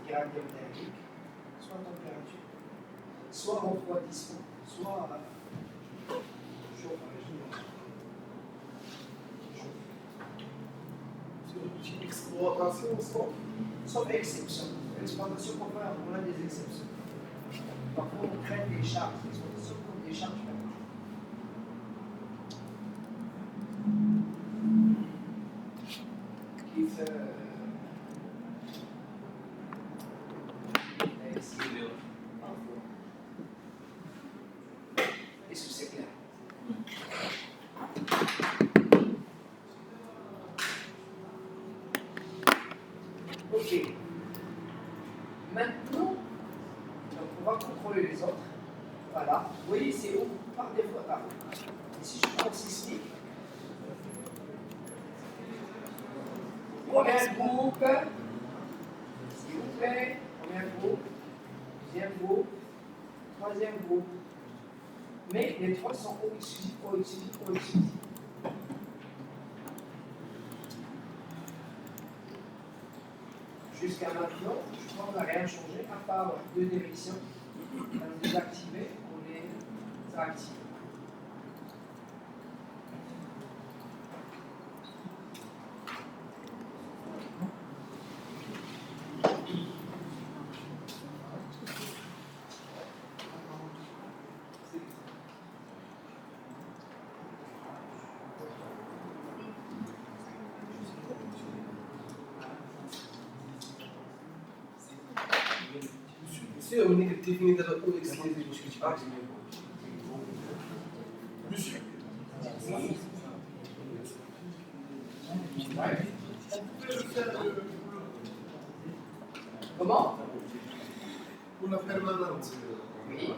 A: caractère thermique, soit en température, soit en refroidissement, soit chauffage.
F: Exploitation,
A: Sauf exception. L'exploitation qu'on fait, on a des exceptions. Parfois, on crée des charges, l'exploitation comme des charges. Qui fait. Est-ce que c'est clair? Ok. Maintenant, donc on va contrôler les autres. Voilà. Vous voyez, c'est haut par défaut. Et si je prends le sismique, premier groupe, s'il vous plaît, premier groupe, deuxième groupe, troisième groupe. Mais les trois sont exclusifs. Jusqu'à maintenant, je crois qu'on n'a rien changé, à part deux démissions. On les désactiver, on les active.
F: Monsieur, on est défini de la eau exclusive.
G: Monsieur.
A: Comment?
G: Pour la permanente.
A: Oui.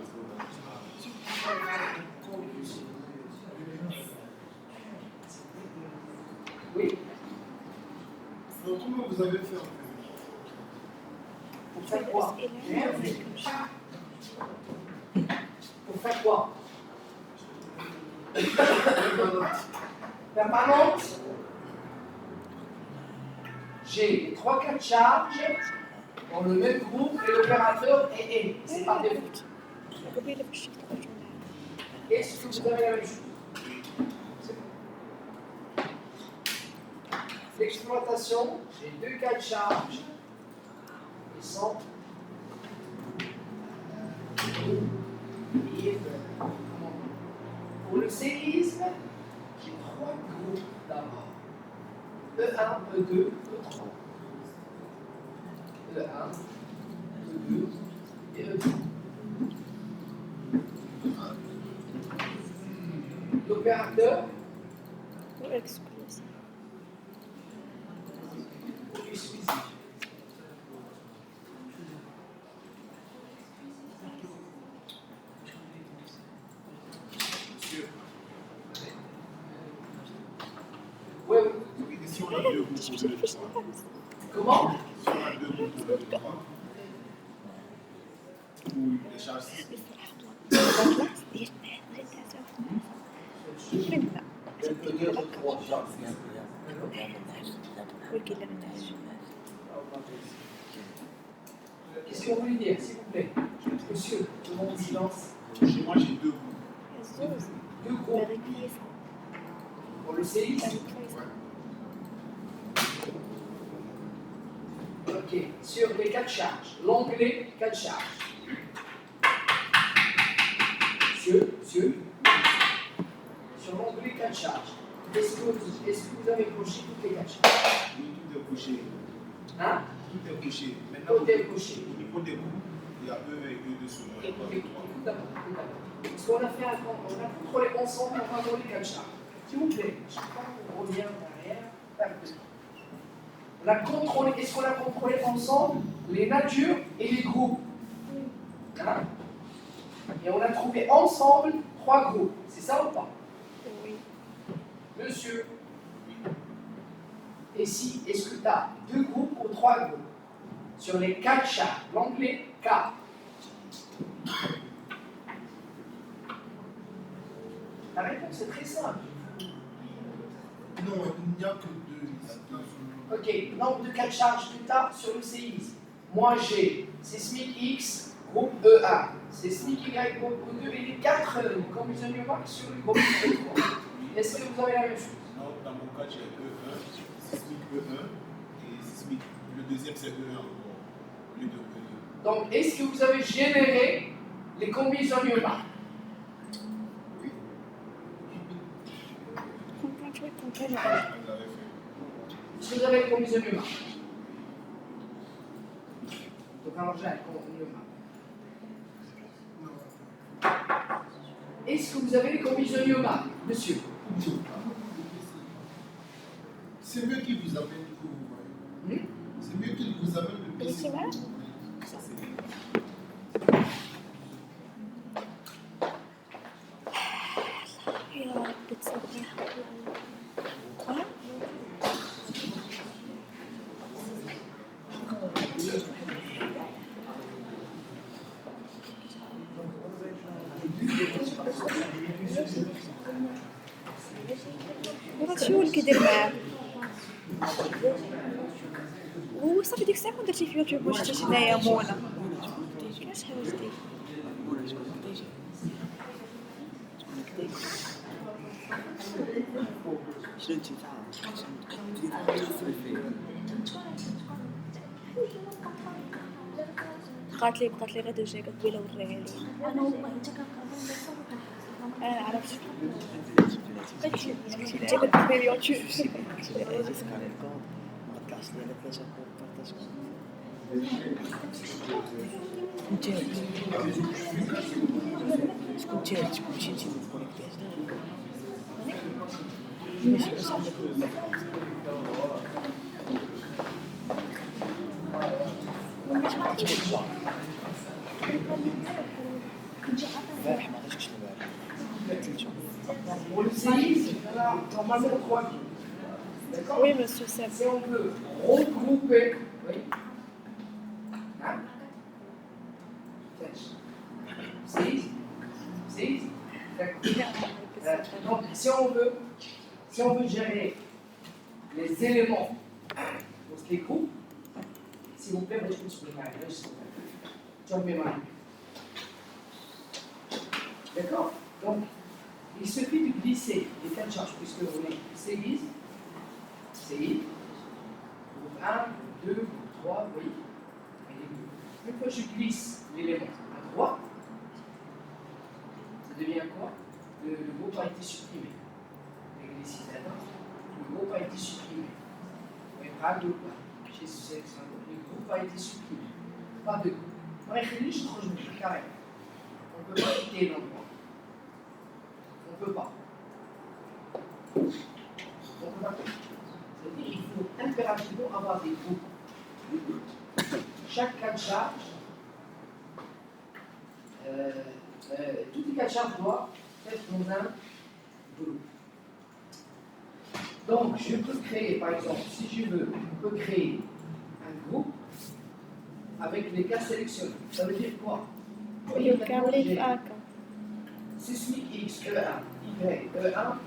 A: Oui.
G: Donc, comment vous avez fait en fait?
A: Pour faire quoi? Rien fait. Pour faire quoi? Permanente. J'ai 3 cas de charge dans le même groupe et l'opérateur est N. C'est par défaut. Est-ce que vous avez la même chose? L'exploitation, j'ai 2 cas de charge. Ils sont pour le séisme, j'ai 3 groupes d'abord. E1, E2, E3. E1, E2 et E3. L'opérateur exclusif. Oui, oui.
G: Et si on a deux groupes de deux,
A: Comment?
G: si on a deux groupes de deux, ou les charges
A: Qu'est-ce que vous voulez dire, s'il vous plaît? Monsieur, tout le monde silence.
G: Chez moi, j'ai deux groupes.
A: 2 groupes. Pour le séisme. Ok, sur les 4 charges. L'onglet 4 charges. Monsieur. Sur l'onglet 4 charges. Est-ce que vous avez coché toutes les 4 charges?
G: Oui, tout est coché.
A: Hein?
G: Tout est coché. Maintenant,
A: Tout est coché.
G: au niveau des groupes, il y a E1 et E2 sur moi.
A: Parce qu'on a fait on a contrôlé ensemble, on va voir les 4 charges. S'il vous plaît, je crois qu'on revient en arrière. On a contrôlé, est-ce qu'on a contrôlé ensemble les natures et les groupes? Hein? Et on a trouvé ensemble 3 groupes. C'est ça ou pas?
B: Oui.
A: Monsieur. Et si, est-ce que tu as 2 groupes ou 3 groupes? Sur les 4 charges, l'onglet K. La réponse est très simple.
G: Non, il n'y a que deux.
A: Ok, nombre de cas de charge que tu as sur le séisme. Moi j'ai sismique X, groupe E1. C'est SMIC Y groupe E2 et les 4 combinaisons numériques sur le groupe E3. Est-ce que vous avez la même chose?
G: Non, dans mon cas, j'ai E1, sismique E1 et sismique. Le deuxième, c'est E1 au lieu de E2.
A: Donc, est-ce que vous avez généré les combinaisons numériques?
G: Oui.
B: comprends.
G: Je l'avais fait.
A: Est-ce que vous avez les combinaisons numériques? Donc, alors, j'ai un numérique. Est-ce que vous avez les combinaisons numériques, monsieur?
G: C'est mieux qu'il vous amène que vous voyez. C'est mieux qu'il vous amène le PC.
B: C'est vrai?
G: Ça, c'est bien.
B: يا رب تصبح. ها؟ شو اللي كيدير معاه؟ هو صافي ديك الساعة كون درتي في يوتيوب واش شتي هنايا منى؟ كيفاش حاولتي؟
D: شنو انت
B: بقات لي غير دوجا قبيله وريها لي.
E: انا والله حتى كنقرب نصور
B: انا عرفت انت كنت في اليوتيوب.
D: ما طلعش لي على 3 بارطاج انت شكون انت كلشي انت كونيكتيش ماشي باش عندك
A: Pour le séisme, on a normalement 3 lignes. D'accord?
B: Oui, monsieur Seb.
A: Si on veut regrouper, oui. Hein? Séisme. D'accord. Donc, si on veut gérer les éléments pour les groupes, s'il vous plaît, je peux exprimer. John Meman. D'accord? Donc, il suffit de glisser les 4 charges, puisque on est CI, groupe 1, 2, groupe 3, oui. Une fois que je glisse l'élément à droite, ça devient quoi? Le groupe a été supprimé. Le groupe a été supprimé. Oui, pas de quoi. Le groupe a été supprimé. Pas de groupe. Bref, je trouve carrément. On ne peut pas quitter l'endroit. On ne peut pas. On ne peut pas. C'est-à-dire qu'il faut impérativement avoir des groupes. Chaque cas de charge, toutes les cas de charge doivent être dans un groupe. Donc, je peux créer, par exemple, si je veux, je peux créer un groupe avec les cas sélectionnés. Ça veut dire quoi? Sismique X, E1, Y, E1,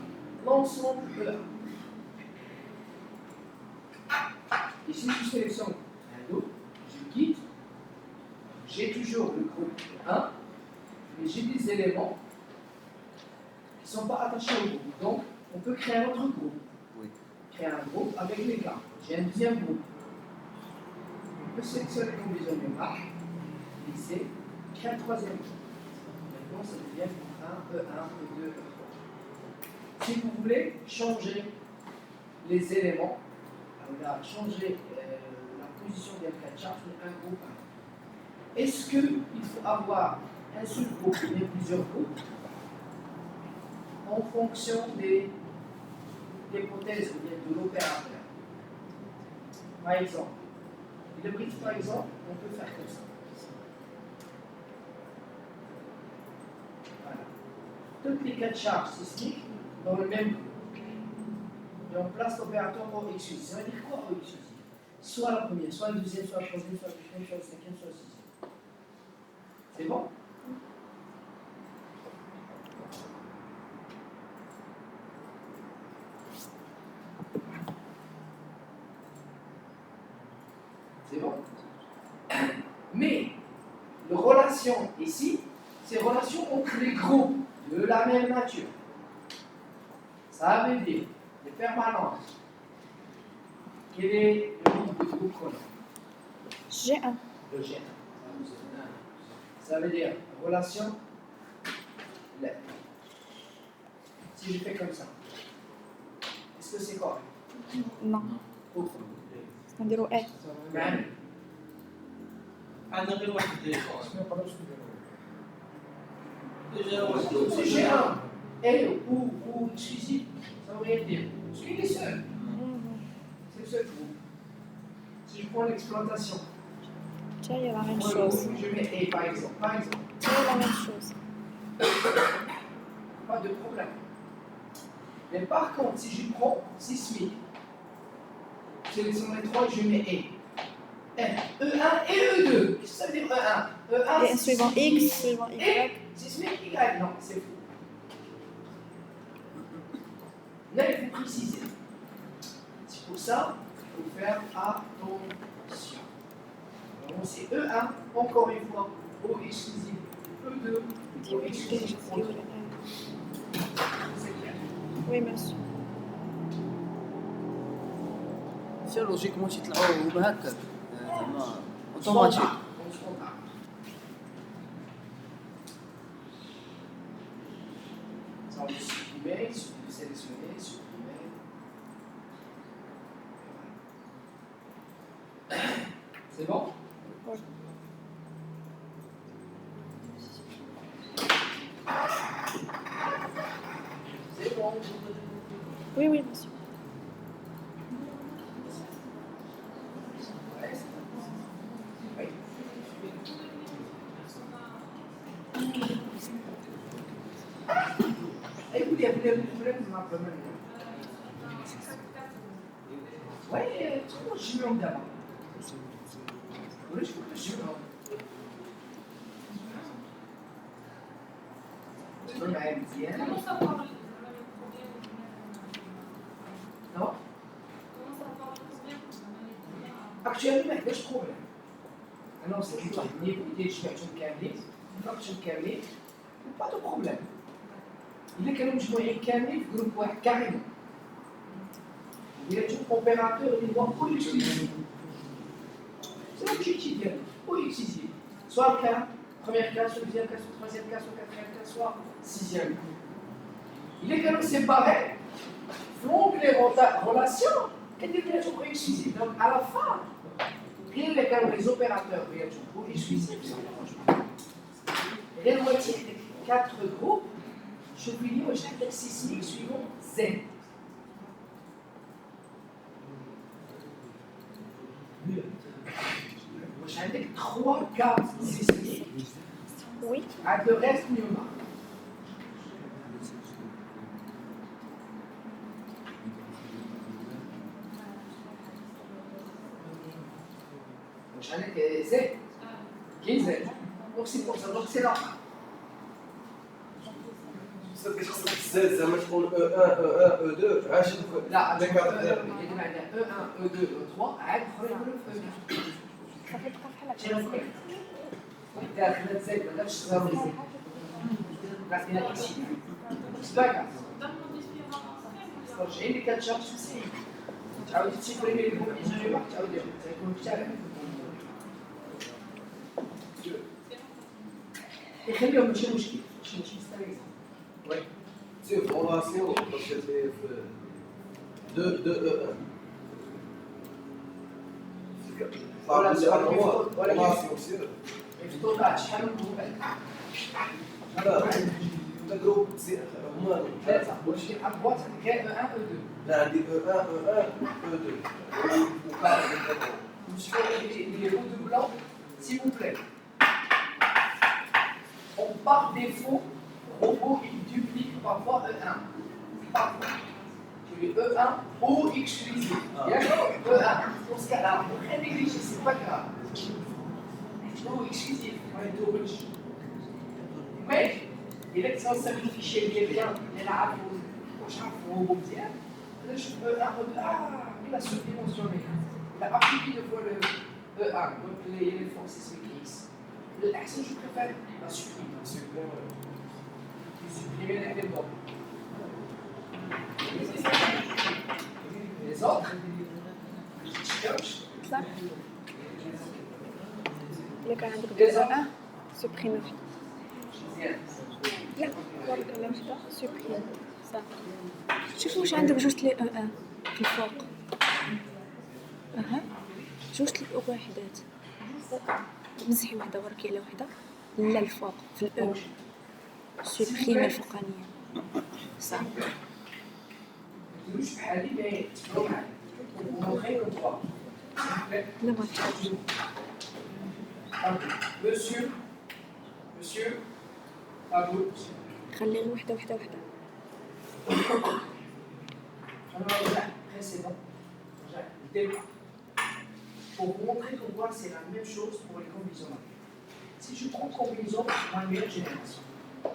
A: l'ensemble E1. Et si je sélectionne un groupe, je quitte, j'ai toujours le groupe 1, mais j'ai des éléments qui ne sont pas attachés au groupe. Donc, on peut créer un autre groupe.
D: Oui.
A: Créer un groupe avec les cas. J'ai un deuxième groupe. On peut sélectionner une combinaison numérique, glisser, créer un troisième groupe. Maintenant, ça devient E1, E2, E3. Si vous voulez changer les éléments, alors changer la position des cas de charge de un groupe 1. Est-ce qu'il faut avoir un seul groupe ou plusieurs groupes en fonction des hypothèses ou bien de l'opérateur? Par exemple, le bridge, par exemple, on peut faire comme ça. Voilà. Toutes les cas de charge sismiques dans le même groupe. Et on place l'opérateur au exclusif. Ça veut dire quoi au exclusif? Soit la première, soit la deuxième, soit la troisième, soit la quatrième, soit la cinquième, soit la sixième. C'est bon? C'est bon? Mais le relations ici, c'est relations entre les groupes de la même nature. Ça veut dire les permanences. Quel est le nombre de groupes qu'on a?
B: G1.
A: Le G1. Ça veut dire relation lettre. Si je fais comme ça, est-ce que c'est correct?
B: Non. نديرو A.
A: معنى
C: عندنا غير واحد ديجا
A: Si j'ai un L ou exclusif, ça ne veut rien dire. Parce qu'il est seul. C'est le seul groupe. Si je prends l'exploitation,
B: C'est la même
A: je
B: chose.
A: mets A par exemple.
B: C'est la même chose.
A: Pas de problème. Mais par contre, si je prends sismique, je sélectionne les trois et je mets E1 et E2. Qu'est-ce que ça veut dire E1? E1
B: Et suivant X, suivant
A: et
B: Y.
A: sismique Y. Non, c'est faux. Là, il faut préciser. C'est pour ça qu'il faut faire attention. Donc, c'est E1, encore une fois, au exclusif. E2, au exclusif. C'est clair.
B: Oui, monsieur.
D: سير لوجيكمون تيطلعوا بهكا زعما اوتوماتيك.
A: On se compare. Ça, on peut supprimer, sélectionner, supprimer. C'est bon?
B: Oui.
A: C'est bon.
B: Oui, oui, monsieur.
A: Ouais, c'est bon. Oui. Écoutez, il y a des problèmes de ma commune. Oui, tout le monde d'abord. Oui, je trouve que je suis
E: Comment savoir les problèmes?
A: Non?
E: Comment savoir les problèmes?
A: Actuellement, il y a des problèmes. Alors, c'est une technique, il y a des كاملين، فانكشن كاملين، pas de problème. إذا كانوا مجموعين كاملين في جروب واحد كامل. Il y a un opérateur اللي هو exclusif. C'est l'objectif ديالو، exclusif. Soit le cas, premier cas, soit deuxième cas, soit troisième cas, soit quatrième cas, soit sixième. Il est quand même séparé, font les relations, et des relations exclusives. Donc à la fin, il y a les opérateurs exclusifs. Et la moitié des 4 groupes, je vais lire chaque texte sismique suivant Z. J'ai 3 cas sismiques.
B: Oui.
A: À le reste, mieux marque. Donc, j'en ai Z. Qui est Z? Donc, c'est pour ça. Donc, c'est là.
F: Ça veut dire que c'est زعما تكون E1 E1 E2 عاش
A: لا
F: لك
A: يجب عندنا E1 E2 E3 عاد اخرين يقولوا في
B: صافي تبقى بحال هكا.
A: داخل زيد ما دارش صغار زيد عطينا اكس سباكا رجعي لي كتشارج 90 تعاودي تسيبريمي لي البوم يجي واحد تعاودي تيكون مختلف يخليهم ماشي مشكل ماشي ستريس وي
F: سي فورماسيون باش في 2 E1 فورماسيون سير
A: يفطر شحال من جروبات
F: هذا جروب هما
A: ثلاثة ولكن البواط كاين E1 E2
F: لا عندي E1 E1 E2
A: Monsieur les redoublant, s'il vous plaît. On par défaut, robot il duplique parfois E1. Parfois. Je vais E1 au exclusif. D'accord? E1. Dans ce cas-là, on peut rien négliger, c'est pas grave. Au exclusif. Mais, il est censé fichier bien, il a appris, au chapeau, bien. Là, je peux E1, il a surdimensionné. Il a appliqué deux fois le E1, donc les forces sismiques X. الأحسن جو بريفير لا سوبريم باسكو supprimer les verbes. Les autres,
B: صح إلا كان عندك جزء سوبريمي لا ورك على وحدة سوبريمي صح شوف واش عندك جوج لي ان في الفوق اها جوج وحدات مسحي وحدة وركي على وحدة لا الفوق في الأو سوبريمي الفوقانية صح
A: مش بحالي مي تفهموا معايا ومونطري كو تخوا
B: لا ما تحتاج
A: Monsieur, à vous.
B: خلي الوحدة وحدة وحدة
A: Précédent. Pour vous montrer qu'on voit c'est la même chose pour les combinaisons manuelles. Si je prends combinaison manuelle génération,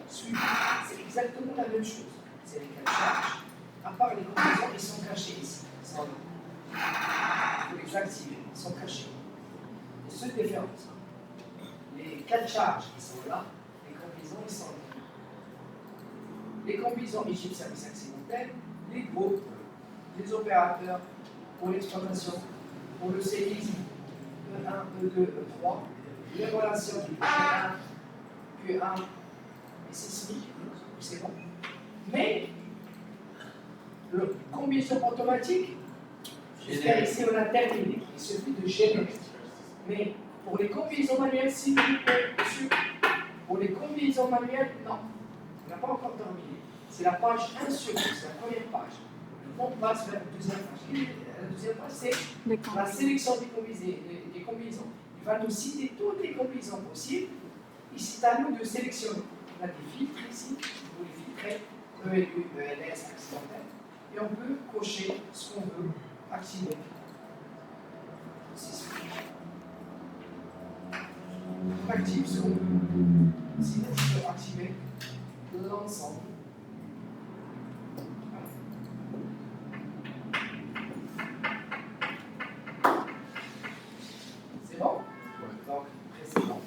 A: c'est exactement la même chose. C'est les quatre charges. À part les combinaisons, ils sont cachés ici. Il faut les activer, ils sont cachés. Les seules différences. Les quatre charges qui sont là, les combinaisons ils sont là. Les combinaisons égyptiennes service accidentel, les groupes, les opérateurs pour l'exploitation, pour le séisme, E1, E2, E3, les relations Q1, Q1 et sismique, c'est bon. Mais le combinaison automatique, jusqu'à ici on a terminé, il suffit de générer. Mais pour les combinaisons manuelles, s'il vous plaît, monsieur, pour les combinaisons manuelles, non, on n'a pas encore terminé. C'est la page 1 sur 2, c'est la première page. On passe vers la deuxième page. La deuxième page, c'est la sélection des combinaisons. Il va nous citer toutes les combinaisons possibles. Ici, c'est à nous de sélectionner. On a des filtres ici, vous les filtrez, ELU, ELS, accidentel. Et on peut cocher ce qu'on veut activer. On active ce qu'on veut. Sinon, je peux activer l'ensemble. C'est bon? Donc, précédent.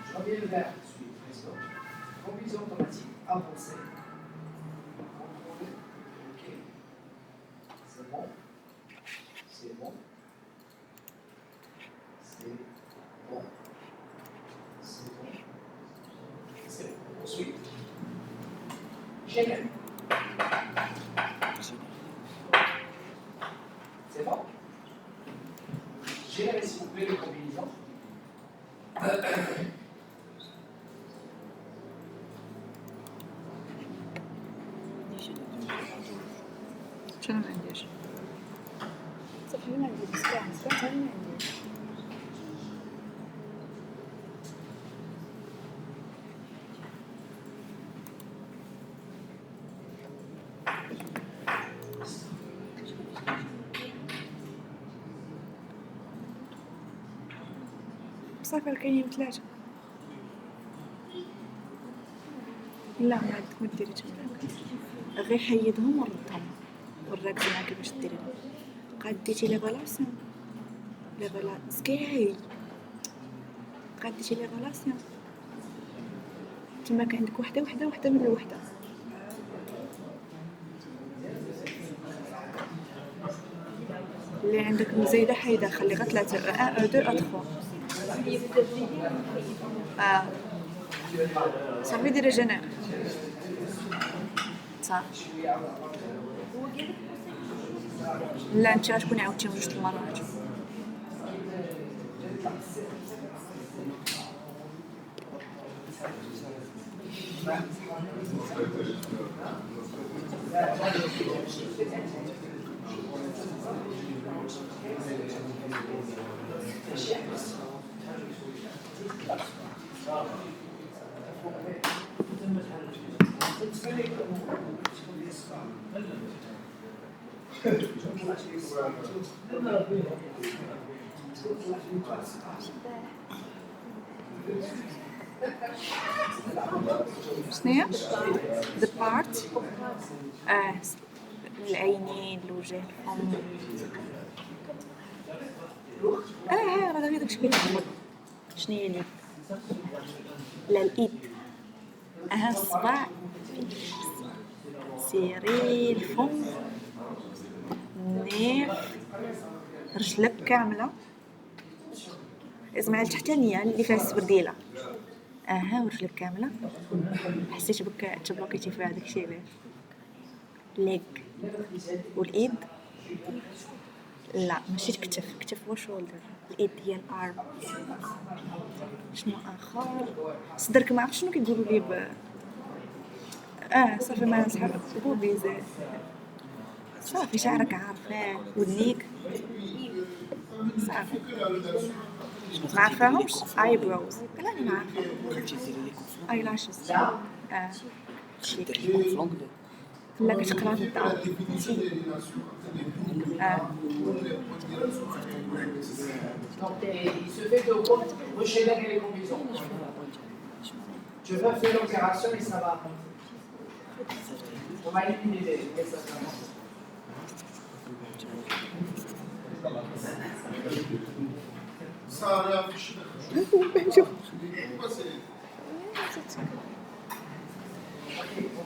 A: Je reviens vers celui précédent. Combinaison automatique avancée. Contrôle. OK. C'est bon. C'est bon. C'est bon. C'est bon. C'est bon. Ensuite, génère. C'est bon? Générez s'il vous plaît les combinaisons.
B: شنو ما عنديش صافي ما عندي مسكين ما عنديش صافي كاينين ثلاثة لا ما ديري تماك غير حيدهم وردهم وراك زعما كيفاش ديريهم قاد ديتي لي غلاسيون كاي قاد ديتي لي غلاسيون تما كان عندك وحده من الوحده اللي عندك مزايده حيده خلي غير 3 1 2 3 صافي ديري جناح صح لا انت غتكوني عاودتيهم جوج المرات شنو the part العينين الوجه الفم راه غير داكشي كيتعمر شنو هي لي لا الإيد الصباع سيري الفم النيف رجلك كاملة اسمع التحتانية اللي فيها السبرديلة ورجلك كاملة حسيت بك تبلوكيتي في هذاك الشيء علاش ليك والإيد لا ماشي كتف وشولدر الإيد هي الأرم شنو آخر صدرك ما عرفت شنو كيقولوا لي صافي ما نصحاب بوبيز صافي شعرك عارفاه ودنيك صافي ما عارفاهمش اي بروز لا انا ما عارفه اي لاشز شيك لا كتقرا في الدار
A: Donc, il se fait que rechérir les combinaisons. Je vais faire l'opération et ça va. On va éliminer les examens.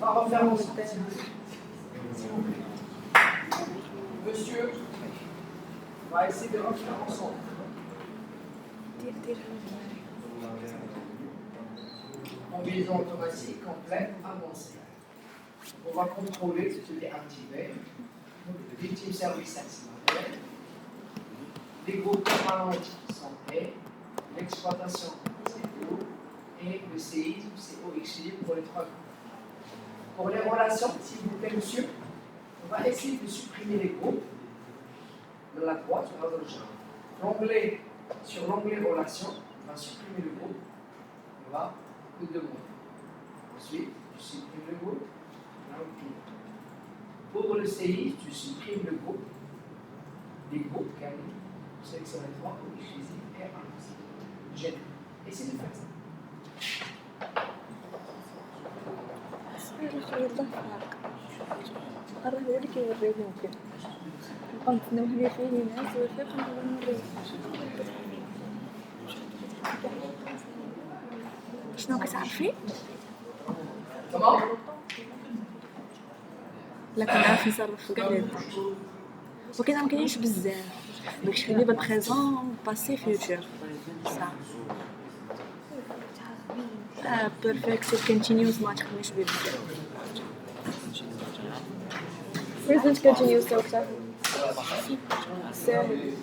A: On va refaire mon test. Monsieur, on va essayer de refaire ensemble. Combinaison automatique, complète, avancée. On va contrôler ce qui est activé. Victime service activé. Les groupes permanents sont faits. L'exploitation, c'est O. Et le séisme, c'est OXY pour les trois groupes. Pour les relations, s'il vous plaît, monsieur, on va essayer de supprimer les groupes de la droite sur la gauche. Sur l'onglet relations, on va supprimer le groupe. On va le demander. Ensuite, tu supprimes le groupe. Pour le CI, tu supprimes le groupe. Les groupes, vous sélectionnez les trois, OXY et AXY. J'aime. Essayez de faire ça.
B: شنو كتعرفي؟
A: Comment?
B: لا كنعرف نصرف في كاع لي ولكن ما كاينش بزاف داكشي اللي بالبريزون باسي فيوتشر صح بيرفكت كونتينيوس ما تخدميش بيه بزاف بريزنت كونتينيوس تا وقتها ساهل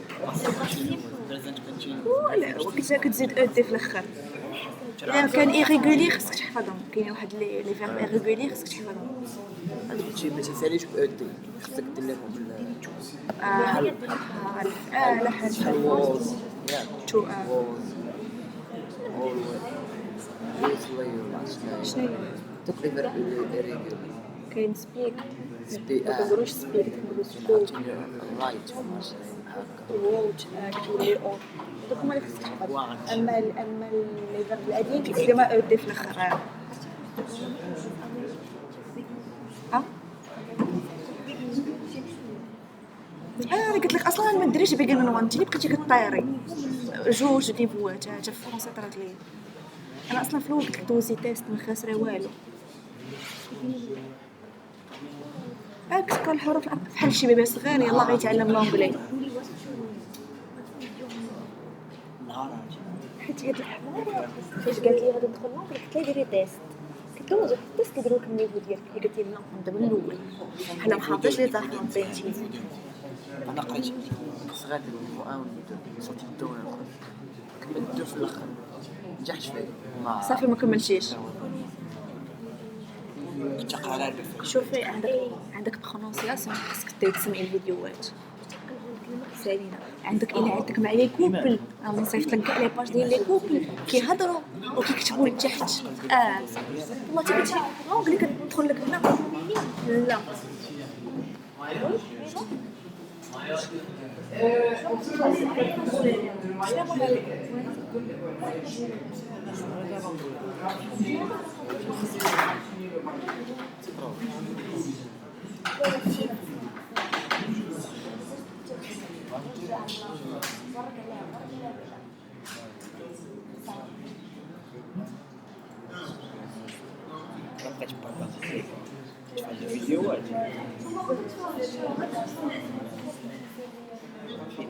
B: ولا وقتها كتزيد او دي في الاخر الا كان ايريغولي خصك تحفظهم كاين واحد لي فيرب ايريغولي خصك تحفظهم
D: هادشي ما تساليش بأودي خصك دير لهم
B: لا حاجه
D: الووز
B: تو شنو هي
D: تقريبا
B: كاين سبيك
D: سبيك
B: ما كنقولوش سبيك كنقولوا سبوك
D: رايت
B: ووتش كتولي اون دوك هما اللي خصك تحفظ اما لي فيرب القديم كيدير ما او دي في الاخر انا قلت لك اصلا ما نديريش بيجن من وان انت اللي بقيتي كطيري جوج دي فوات حتى في فرنسا طرات لي انا اصلا في الاول قلت لك دوزي تيست ما خاسره والو كتقرا الحروف بحال شي بيبي صغير يلاه غيتعلم لونجلي حيت هاد الحوار فاش قالت لي غادي ندخل لونجلي قلت لها ديري تيست قلت لها التيست كيديروا لك النيفو ديالك هي قالت لي لا نبدا من الاول حنا ما حافظينش لي زهران بنتي
D: انا قريت صغير ديال النيفو 1 و 2 صوتي الدون كملت في الاخر نجحت فيه
B: صافي ما كملتيش
D: تقرا على
B: شوفي عندك برونونسياسيون خصك تسمعي الفيديوهات سالينا عندك الا عندك مع لي كوبل انا نصيفط لك كاع لي باج ديال لي كوبل كيهضروا وكيكتبوا لتحت والله تبغي لونغلي كتدخل لك هنا لا
D: بقيت بارطاجي تفرج فيديوهات فين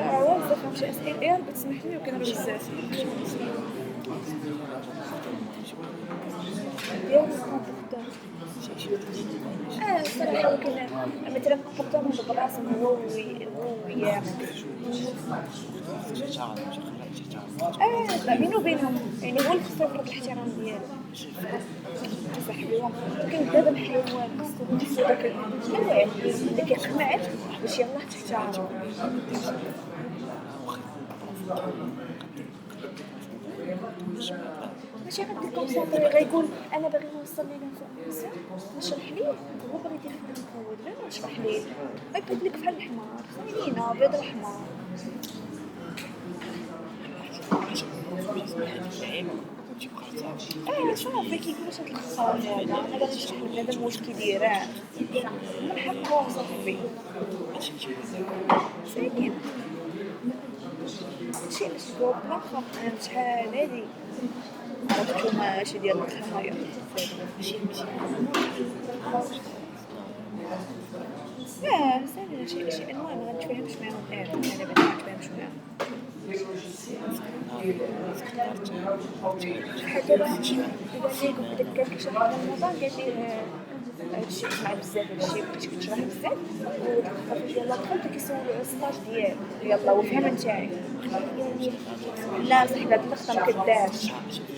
B: عوض فهمت اسئله يا رب تسمح لي وكنرجع بزاف الصراحه ولكن مثلا قبطان بالراسم هو ويامك بينه وبينهم يعني هو اللي خصو يفرض الاحترام ديالو صاحبهم ولكن دابا الحيوان خصو تحسو داك الوعي اللي كيقنعك باش يلاه تحترم ماشي غادي كونسونطري غيقول انا باغي نوصل ليه لانفورماسيون نشرح ليه هو باغي يدير خدمه هو لا نشرح ليه غيبقى لك بحال الحمار سمينا بيض الحمار صافي كيقول واش هاد الخساره هذا انا باغي نشرح لبنادم واش كيدير من حقه صافي ساكن شي الاسبوع الاخر شحال هادي عرفتو ماشي ديال الخمايا ماشي ساهل شي انواع ما غنتفاهمش معاهم انا باش ما نتفاهمش معاهم حتى دابا ليك بداك كيشرح رمضان قال لي هادشي سمع بزاف هادشي بقيت كتشرح بزاف ودخل يلاه دخلت كيسولو على السطاج ديالو يلاه وفهم نتاعي لا صاحبي هاد اللقطه ما كدارش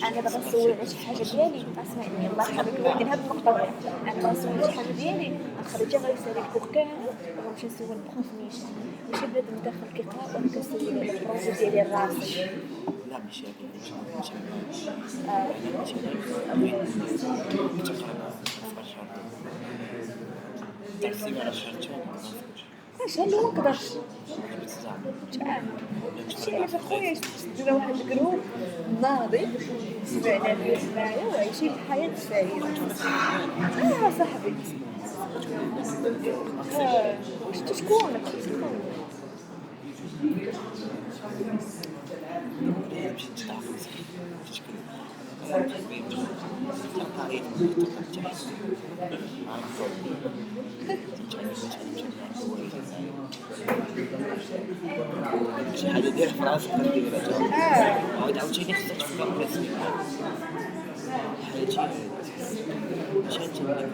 B: انا باغا نسول على شي حاجه ديالي اسمعني الله يحفظك ولكن هاد النقطه انا باغا نسول على شي حاجه ديالي نخرج غير يسالي الكور كامل ونمشي نسول البروف نيشان ماشي بنادم داخل كيقرا وانا كنسول على البروف ديالي راسي
D: لا ماشي
B: اش هل هو نقدرش شي انا خويا دابا واحد الجروب ناضي 7000 معايا وعايشين الحياه السعيده صاحبي واش شكونك
D: شحال دير في راسك كديرها عاود عاوتاني خصك تفكر براسك حاجه شحال تبقى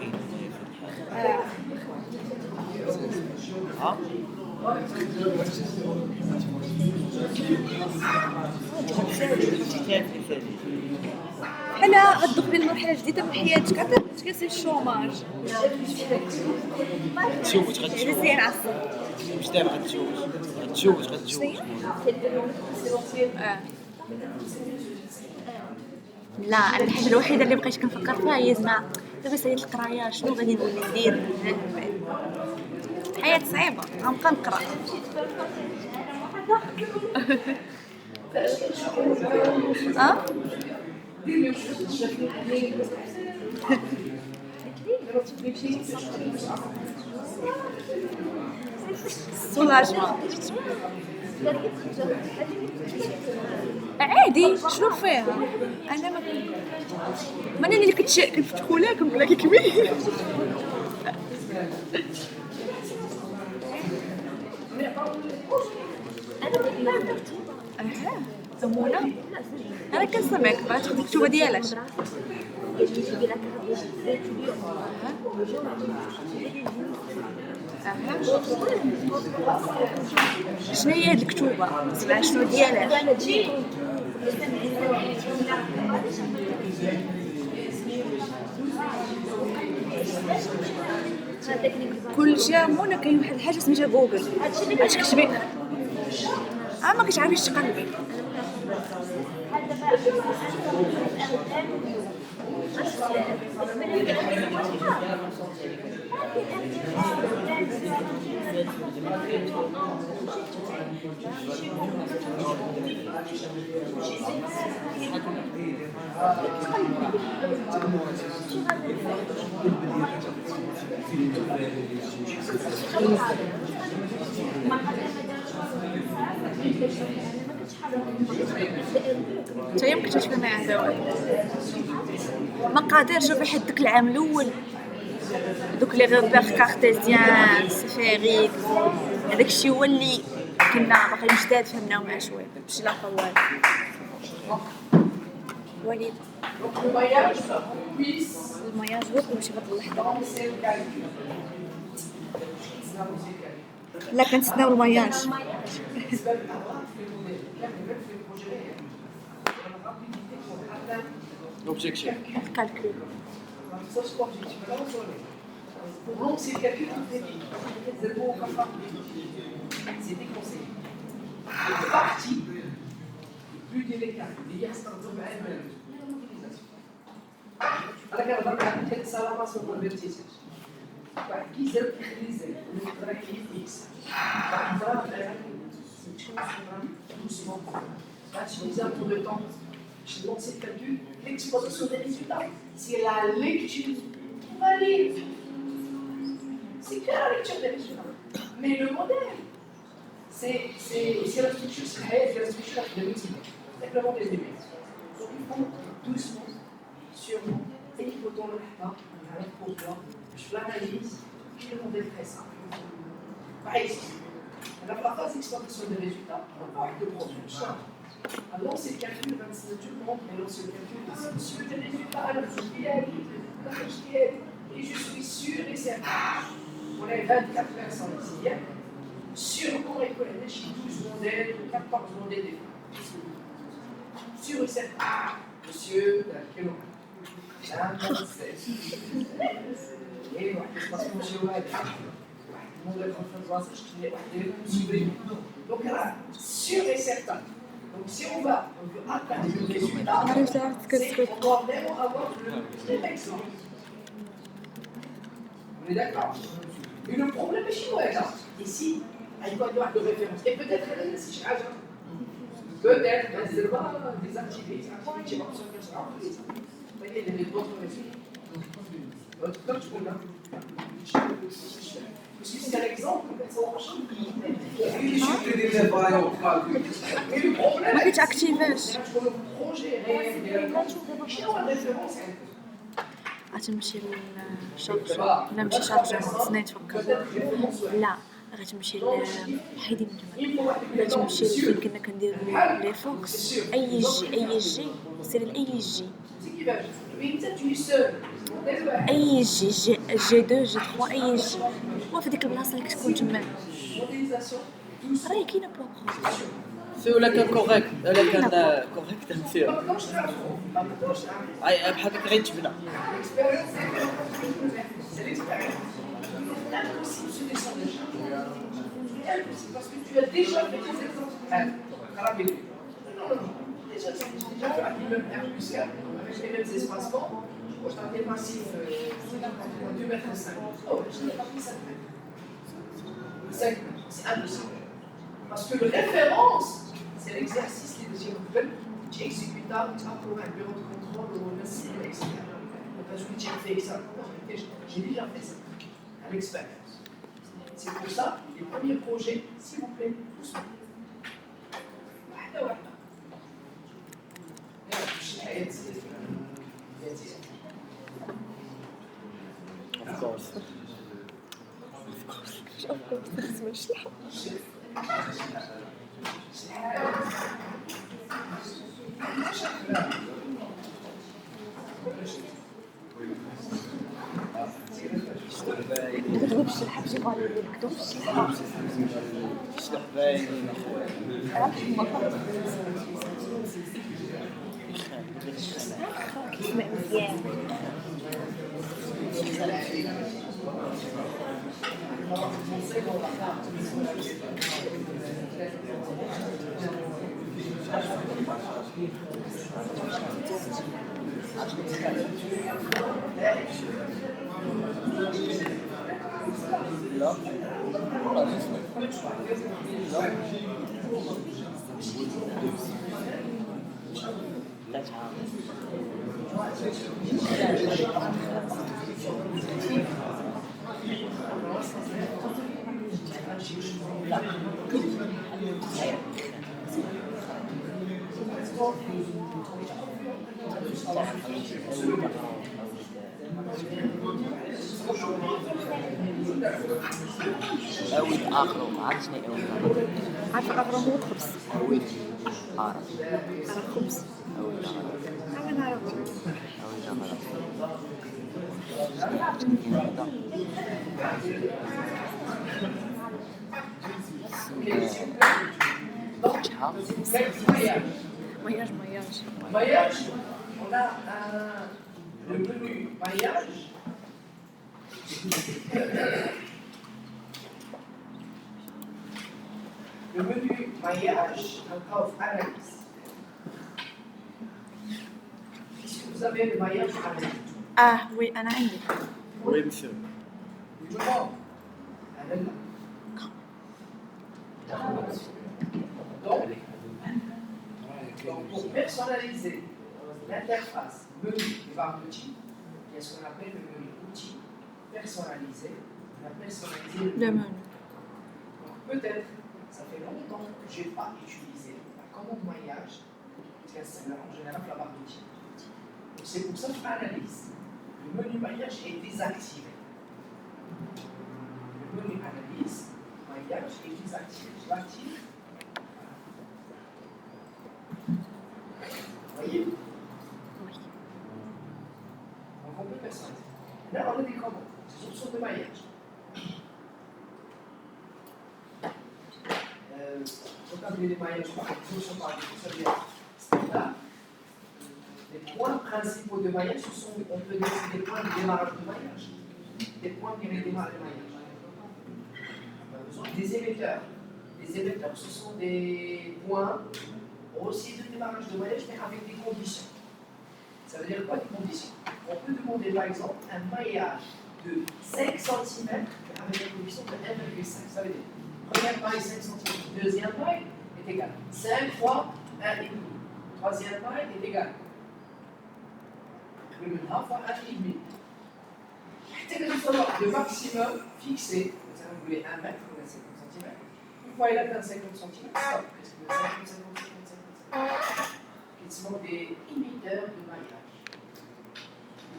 B: حنا غتدخلي لمرحله جديده من حياتك عاد كيصير الشوماج
D: تزوج
B: مزيان عصب
D: واش دابا غتزوج
B: لا انا الحاجه الوحيده اللي بقيت كنفكر فيها هي زعما دابا ساليت القرايه شنو غادي نولي ندير الحياه صعيبه غنبقى نقرا سولاجمون عادي شنو فيها انا ما انا اللي كنفتحوا لكم بلا كبير سمونا انا كنسمعك بغيت تاخذ الكتوبه ديالك شنو هي هاد الكتوبه سمع شنو ديالها كل جامونه كاين واحد الحاجه سميتها جوجل اش كتبي ما كتعرفيش تقلبي انت يمكن تشوف معاه هذا ما قادرش في حد داك العام الاول دوك لي غوبير كارتيزيان سفيريك هذاك الشيء هو اللي كنا باقي جداد فهمناهم مع شويه ماشي لا طوال وليد المياج هو ماشي في اللحظه لا كنتسناو المياج
D: L'objectif.
B: calcul
A: Ça, c'est l'objectif. Pour l'homme, c'est le calcul qui fait vite. C'est beau comme ça. C'est déconseillé. La partie plus délicate, il y a ce qu'on appelle la mobilisation. Alors, quand on a fait ça, on va se convertir. Qui s'est utilisé le travail fixe. C'est une chose doucement. Là, tu me disais un peu de temps. Je demande c'est le calcul, l'exposition des résultats. C'est la lecture. On va lire. C'est que la lecture des résultats. Mais le modèle, c'est la structure, c'est la structure académique. C'est le modèle des métiers. Donc il faut doucement, sûrement, et il faut dans le temps, on a un programme, je l'analyse, et le modèle très simple. Par exemple, la phase d'exploitation des résultats, on parle de production. Alors, c'est le calcul de 27 jours, mais alors c'est le calcul de sur des résultats, et je suis sûr et certain, pour les 24 personnes ici, sûrement et connaître 12 modèles, 14 modèles différents. Sûr et certain, monsieur, quel nom? Et voilà, parce que monsieur Ouad, le modèle conférence, je te dis, donc là, sûr et certain. Donc si on veut atteindre le résultat, on doit vraiment avoir le même exemple. On est d'accord? Et le problème est chez moi, là. Ici, il doit y avoir de référence. Et peut-être que si je rajoute, peut-être c'est pas des activités, qui vont se faire ça. Vous voyez, il y a d'autres résultats. Comme tu comprends. Parce que c'est l'exemple, ça marche.
B: ما كيتاكتيفاش غتمشي للشارج لا ماشي شارجور تسنى تفكر لا غتمشي حيدي من جمال غتمشي فين كنا كنديرو لي فوكس اي جي سيري لاي جي اي جي 2 جي 3 اي جي وفي ديك البلاصه اللي كتكون تما راهي كاينه بلا
D: سي ولا كان كوريكت ولا كان كوريكت فيه اي بحال هكا غير تبنى
A: parce que tu as déjà fait des exemples rapidement. Déjà fait avec le même R+, avec les mêmes espacements. Moi, je t'avais massif 2,5 mètres. Oh, je n'ai pas pris 5 mètres. 5 mètres, c'est impossible. Parce que le référence, c'est l'exercice qui est deuxième nouvelle, qui est exécutable pour un bureau de contrôle ou un ciel extérieur. Parce que j'ai fait ça. J'ai déjà fait ça. À l'expérience. C'est pour ça, les premiers projets, s'il vous plaît, doucement.
D: Of course.
B: كتقول الشلحه بشي غالي كتب في الشلحه
D: الشلح باين
B: كيسمع مزيان
D: لا ثلاثة. أويل آخر عارف شنو أويل؟
B: عارفة أغرى هو الخبز.
D: أويل عارف.
B: أنا الخبز.
D: أويل عارف.
B: أنا نعرف.
D: أويل عارف.
B: مياج.
A: Maillage, on a le menu maillage. Le menu maillage of analyse. Est-ce que vous avez le maillage analyse?
B: oui أنا عندي.
D: Oui, monsieur.
A: Donc, pour personnaliser l'interface menu et barre d'outils, il y a ce qu'on appelle le menu outil personnalisé. On a personnalisé le
B: Le
A: menu.
B: menu.
A: Donc, peut-être, ça fait longtemps que je n'ai pas utilisé la commande maillage, qui est en général la barre d'outils. Donc, c'est pour ça que analyse. Le menu maillage est désactivé. Le menu analyse, maillage est désactivé. Je l'active. Vous voyez?
B: Oui.
A: Donc on peut personnaliser. Là, on a des commandes, des options de maillage. On a des maillages par options par défaut, ça veut dire standard. Les points principaux de maillage, ce sont, on peut dire, des points de démarrage de maillage. Des points qui redémarrent le maillage. On a besoin des émetteurs. Les émetteurs, ce sont des points aussi de démarrage de maillage, mais avec des conditions. Ça veut dire quoi des conditions? On peut demander par exemple un maillage de 5 cm avec une condition de 1,5. Ça veut dire, première maille 5 cm, deuxième maille est égale 5 fois 1,5. Troisième maille est égale fois 1,5. Le maximum fixé, vous voulez 1 mètre, on a 50 cm. Une fois il atteint 50 cm, stop. Qu'est-ce que 50 Quels sont des limiteurs de maillage?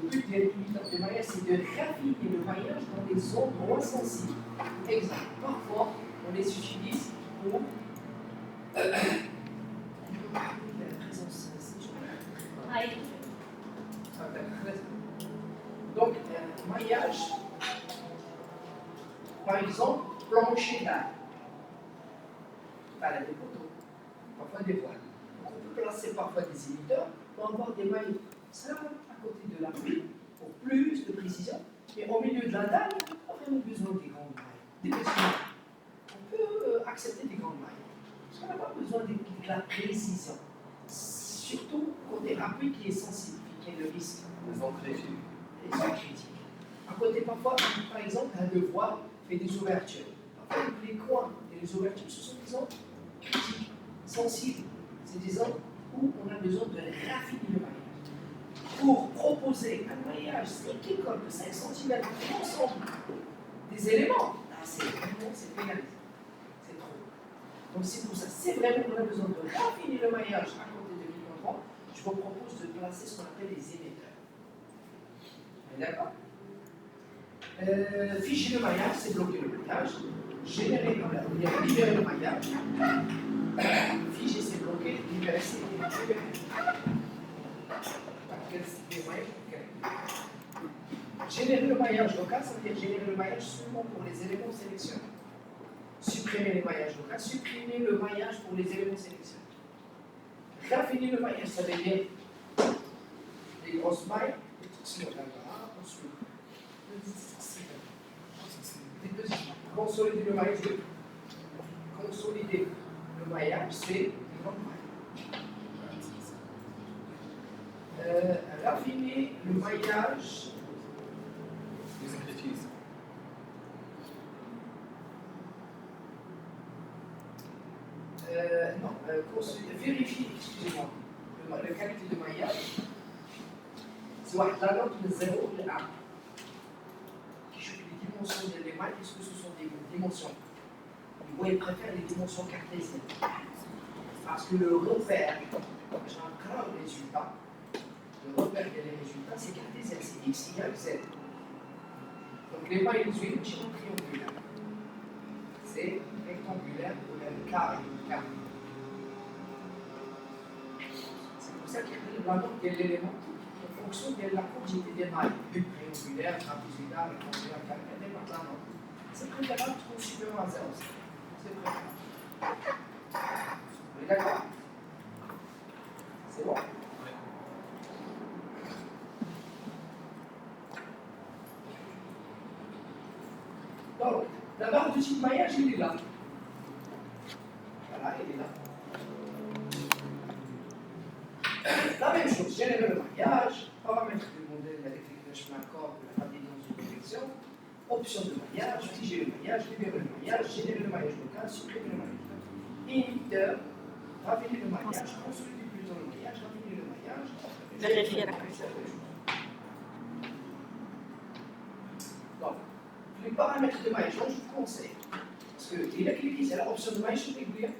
A: Le but des limiteurs de maillage, c'est de raffiner le maillage dans des endroits sensibles. Exemple, parfois, on les utilise pour la présence. Donc, maillage, par exemple, plancher d'ail. Voilà, des poteaux, parfois des voiles. Donc, on peut placer parfois des émetteurs pour avoir des mailles simples à côté de la pluie pour plus de précision. Mais au milieu de la dalle, on n'a pas vraiment besoin des grandes mailles, des petites mailles. On peut accepter des grandes mailles. Parce qu'on n'a pas besoin de la précision. Surtout côté appui qui est sensible, qui est le risque.
F: Les zones critiques.
A: Les zones critiques. À côté, parfois, par exemple, un devoir fait des ouvertures. Parfois, les coins et les ouvertures, ce sont des zones critiques, sensibles. C'est des zones où on a besoin de raffiner le maillage. Pour proposer un maillage qui colle de 5 cm l'ensemble des éléments, c'est pénalisé. C'est trop. Donc c'est pour ça, c'est vraiment qu'on a besoin de raffiner le maillage à côté de l'équipement. Je vous propose de placer ce qu'on appelle les émetteurs. D'accord? Ficher le maillage, c'est bloquer le maillage. Libérer le maillage. Ficher, c'est bloquer. Libérer, c'est libérer. Générer le maillage local, ça veut dire générer le maillage seulement pour les éléments sélectionnés. Supprimer les maillages locaux, supprimer le maillage pour les éléments sélectionnés. Raffiner le maillage, ça veut dire les grosses mailles, les petites mailles. Consolider le maillage, consolider le maillage, c'est les grandes mailles. Raffiner le maillage. Vérifier, excusez-moi, la qualité de maillage. C'est la note de 0 et 1. Les dimensions de l'élément, est-ce que ce sont des dimensions? Moi, il préfère les dimensions cartésiennes. Parce que le repère, j'ai un grand résultat. Le repère des résultats, c'est cartésien, c'est x égale z. Donc les mailles d'huile, c'est triangulaire. C'est rectangulaire ou même carré. C'est pour ça qu'il y a la note de l'élément en fonction de la quantité des mailles. Triangulaire, trapézoïdale, rectangulaire, carré, elle démarque la note. C'est préférable trop supérieur à 0. C'est préférable. On est d'accord? C'est bon? Donc, la barre de type maillage, il est là. Voilà, il est là. La même chose, générer le maillage, paramètres du modèle électrique de chemin corps de la fabulence de direction, option de maillage, figer le maillage, libérer le maillage, générer le maillage local, supprimer le maillage local. Émetteur, raffiner le maillage, consolider plutôt le maillage, raffiner le maillage,
B: vérifier la carte.
A: Donc, les paramètres de maillage, je vous conseille. Parce qu'il a cliqué sur l'option de maillage, je vais oublier.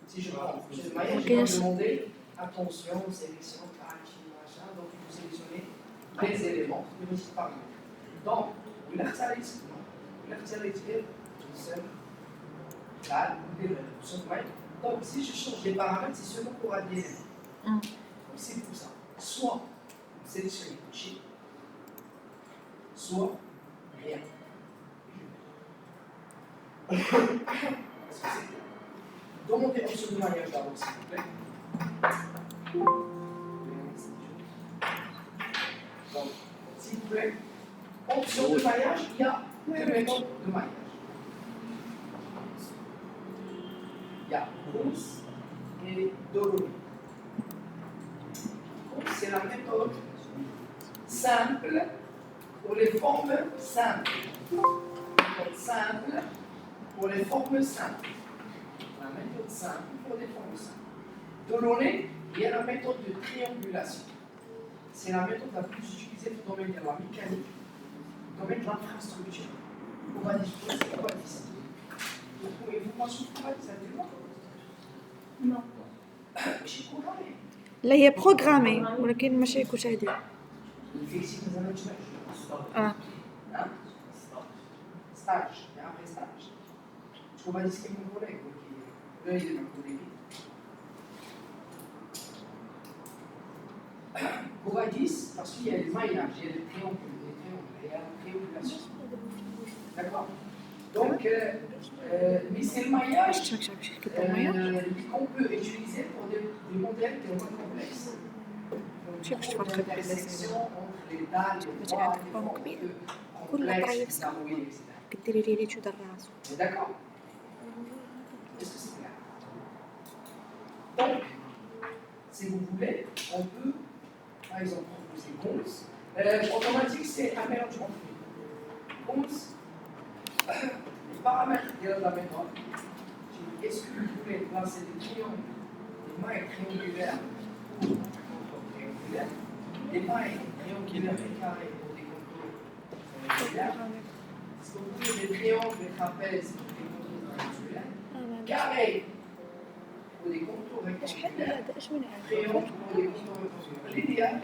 A: Si je prends l'option de maillage, je vais demander attention, sélection, tracking, machin. Donc, il faut sélectionner les éléments, les petits paramètres. Donc, vous l'avez donc, si je change les paramètres, c'est seulement pour ADN. Donc, c'est pour ça. Soit vous sélectionnez chip, soit rien. Demandez option de maillage d'abord, s'il vous plaît. Donc, s'il vous plaît, option de maillage, il y a deux méthodes de maillage. Il y a Kunz et Dolomieu. Kunz, c'est la méthode simple pour les formes simples. Méthode simple pour les formes simples. La méthode simple pour les formes simples. Delaunay, il y a la méthode de triangulation. C'est la méthode la plus utilisée dans le domaine de la mécanique, dans le domaine de l'infrastructure. On va discuter c'est quoi ça. Vous pouvez-vous penser quoi ça dit moi?
B: Non.
A: J'ai programmé.
B: لا هي بروغرامي ولكن ماشي كتادي.
A: Effectivement, ça va
B: Ah.
A: Stage, il y a un vrai stage. Je vais discuter avec mon collègue. Là, il est ma collègue. Pourquoi 10? Parce qu'il y a les maillages, il y a les triangles, il y a la triangulation. D'accord? Donc, mais c'est le maillage qu'on peut utiliser pour des modèles qui sont moins complexes. Donc, l'intersection entre les dalles, les poids, les formes complexes, etc. D'accord? Est-ce que c'est clair? Donc, si vous voulez, on peut, par exemple, proposer Kunz. Automatique, c'est un mélange entre les Kunz. Les paramètres de la méthode. Est-ce que vous voulez placer des triangles, des mailles triangulaires ou des contours triangulaires, des mailles triangulaires et carrées pour des contours triangulaires? Est-ce que vous voulez des triangles, des trapèzes pour des contours triangulaires, carrés pour des contours rectangulaires, triangles pour des contours rectangulaires? L'idéal,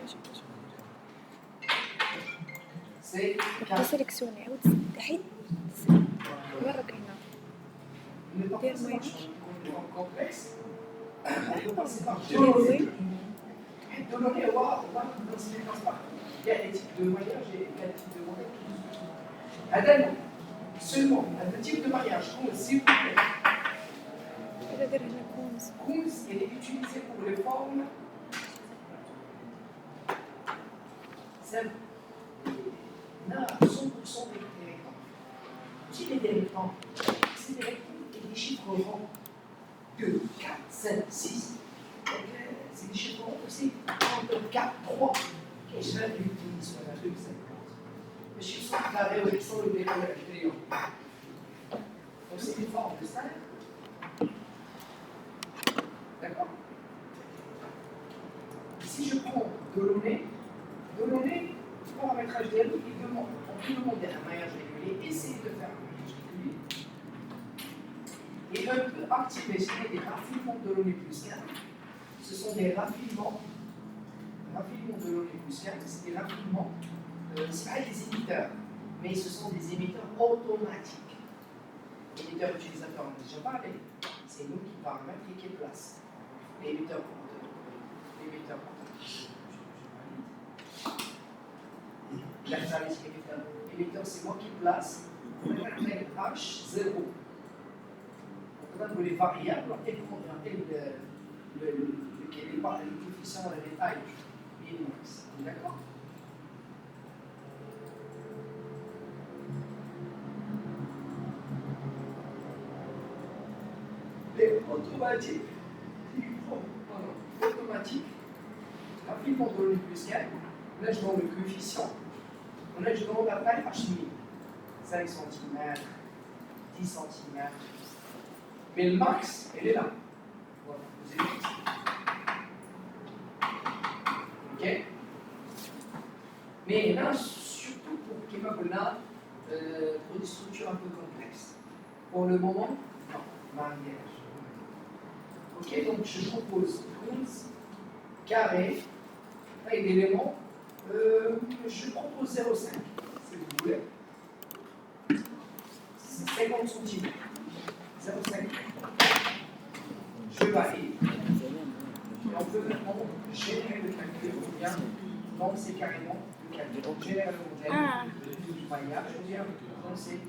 A: c'est
B: تسلكسيوني عاود حيت ورك هنا
A: ne pas passer par des contours complexes. On peut passer par Delaunay, on va dans ces séquences par. Il y a des types de mariage et il y a des types de modèles. Adèle, seulement, un type de mariage, s'il vous plaît. Kunz, il est utilisé pour les formes simples. On a 100% des rectangles. Si les rectangles, c'est des rectangles et des chiffres ronds. 2, 4, 7, 6. C'est des chiffres ronds aussi. 4, 3. Et je vais l'utiliser sur la 2, 50. Les chiffres sont carrés ou sont le décollage triangle. Donc c'est une forme de ça. D'accord? Si je prends Delaunay, Delaunay, le paramétrage dynamique, on peut demander un maillage régulier, essayer de faire un maillage régulier. Et on peut activer des raffinements de Delaunay plus 15. Ce sont des raffinements de Delaunay plus 15, c'est des raffinements, c'est pas des émetteurs, mais ce sont des émetteurs automatiques. L'émetteur utilisateur, on a déjà parlé, c'est nous qui paramètrent et qui place. L'émetteur l'émetteur, c'est moi qui place. On va faire H0. On va les variables, on va prendre le coefficient de détail. D'accord? Et automatique, rapidement dans le plus 4, là je donne le coefficient, là je demande la taille H1000, 5 cm, 10 cm, mais le max, elle est là. Voilà, vous avez vu. Ok? Mais là, surtout pour Kemabona, pour des structures un peu complexes. Pour le moment, non, mariage. Ok, donc je propose 11 carré, taille d'éléments, je propose 0,5, si vous voulez. C'est 50 cm. 0,5. Je valide. Et on peut maintenant générer le calcul, ou bien, donc c'est carrément le calcul. Donc générer le modèle du maillage, ou bien, donc c'est.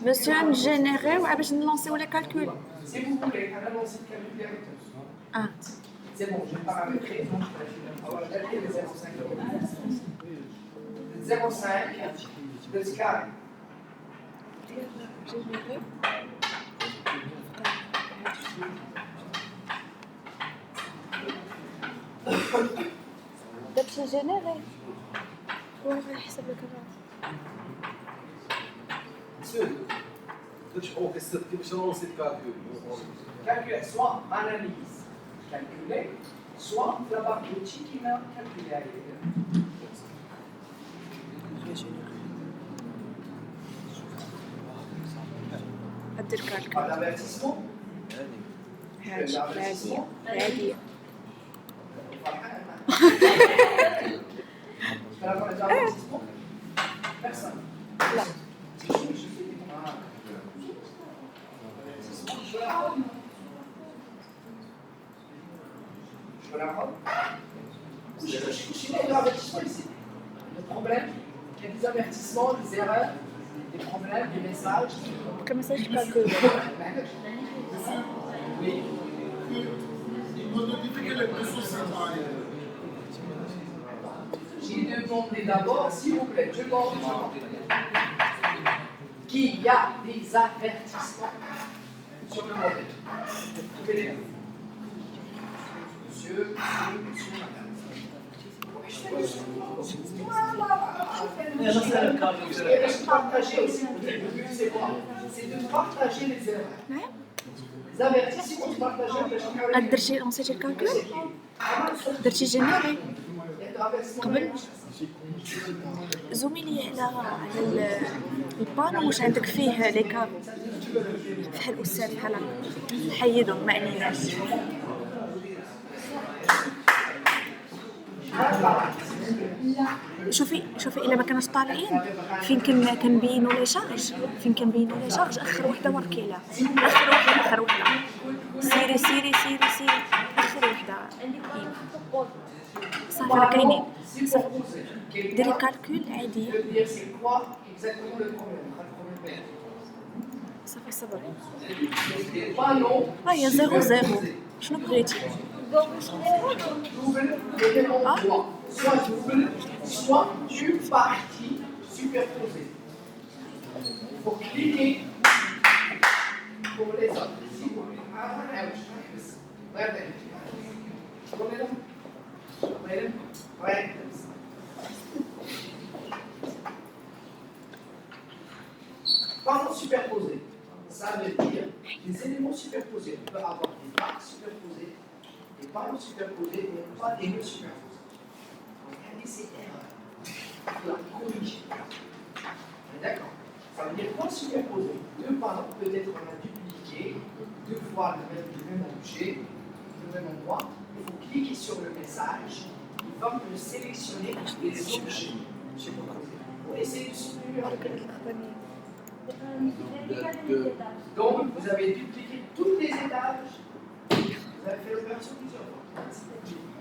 B: Monsieur, générer ou باش نلانسيو les calculs.
A: Si vous voulez, on a lancé le calcul directeur.
B: Ah.
A: C'est bon, je vais paramétrer. Donc, on va calculer le 0,5. Le 0,5 plus carré.
B: دابا جينيري هو غيحسب لك الرقم.
F: كيفاش نلونسي الكالكول؟
A: Calculer, soit analyse, calculer, soit la barre d'outils qui m'a calculé à
B: أدير كالكول.
A: Par l'avertissement,
B: هادي
A: je vais avoir les avertissements. Personne.
B: لا
A: Je vais la prendre. Je l'avertissement ici. Le problème, il y a des avertissements, des erreurs, des problèmes, des messages.
B: كم مساج كالكول.
A: Oui.
G: Il m'a notifié les deux sources séparées.
A: J'ai demandé d'abord, s'il vous plaît, je demande qu'il y a des avertissements sur le modèle. Trouvez-les. Monsieur, madame. Et je partager aussi, le but c'est quoi? C'est de partager les erreurs. Les avertissements, de partager les erreurs.
B: درتي لانسيتي الكالكول درتي جينيري قبل زومي لي على البانو واش عندك فيه لي كارو بحال أستاذ بحال هكا حيدهم ما عليناش شوفي الا ما كانوش طالعين فين كنبينوا لي شارج اخر وحده وركيله اخر وحده سيري اخر وحده صافي راه كاينين ديري كالكول عادي صافي صبري هيا 0 شنو بغيتي
A: Soit double, soit une partie superposée. Il faut cliquer pour les autres. Si vous Pardon superposé. Ça veut dire des éléments superposés. On peut avoir des barres superposées, des barres superposées, mais pas des nœuds superposés. Donc, c'est erreur. Il faut la corriger. D'accord. Ça veut dire quoi superposer? Deux barres, peut-être on a dupliqué deux fois le même objet, le même endroit. Il faut cliquer sur le message. Il va me sélectionner les objets superposés. Pour essayer de supprimer la donc, vous avez dupliqué toutes les étages. Vous avez fait l'opération plusieurs fois.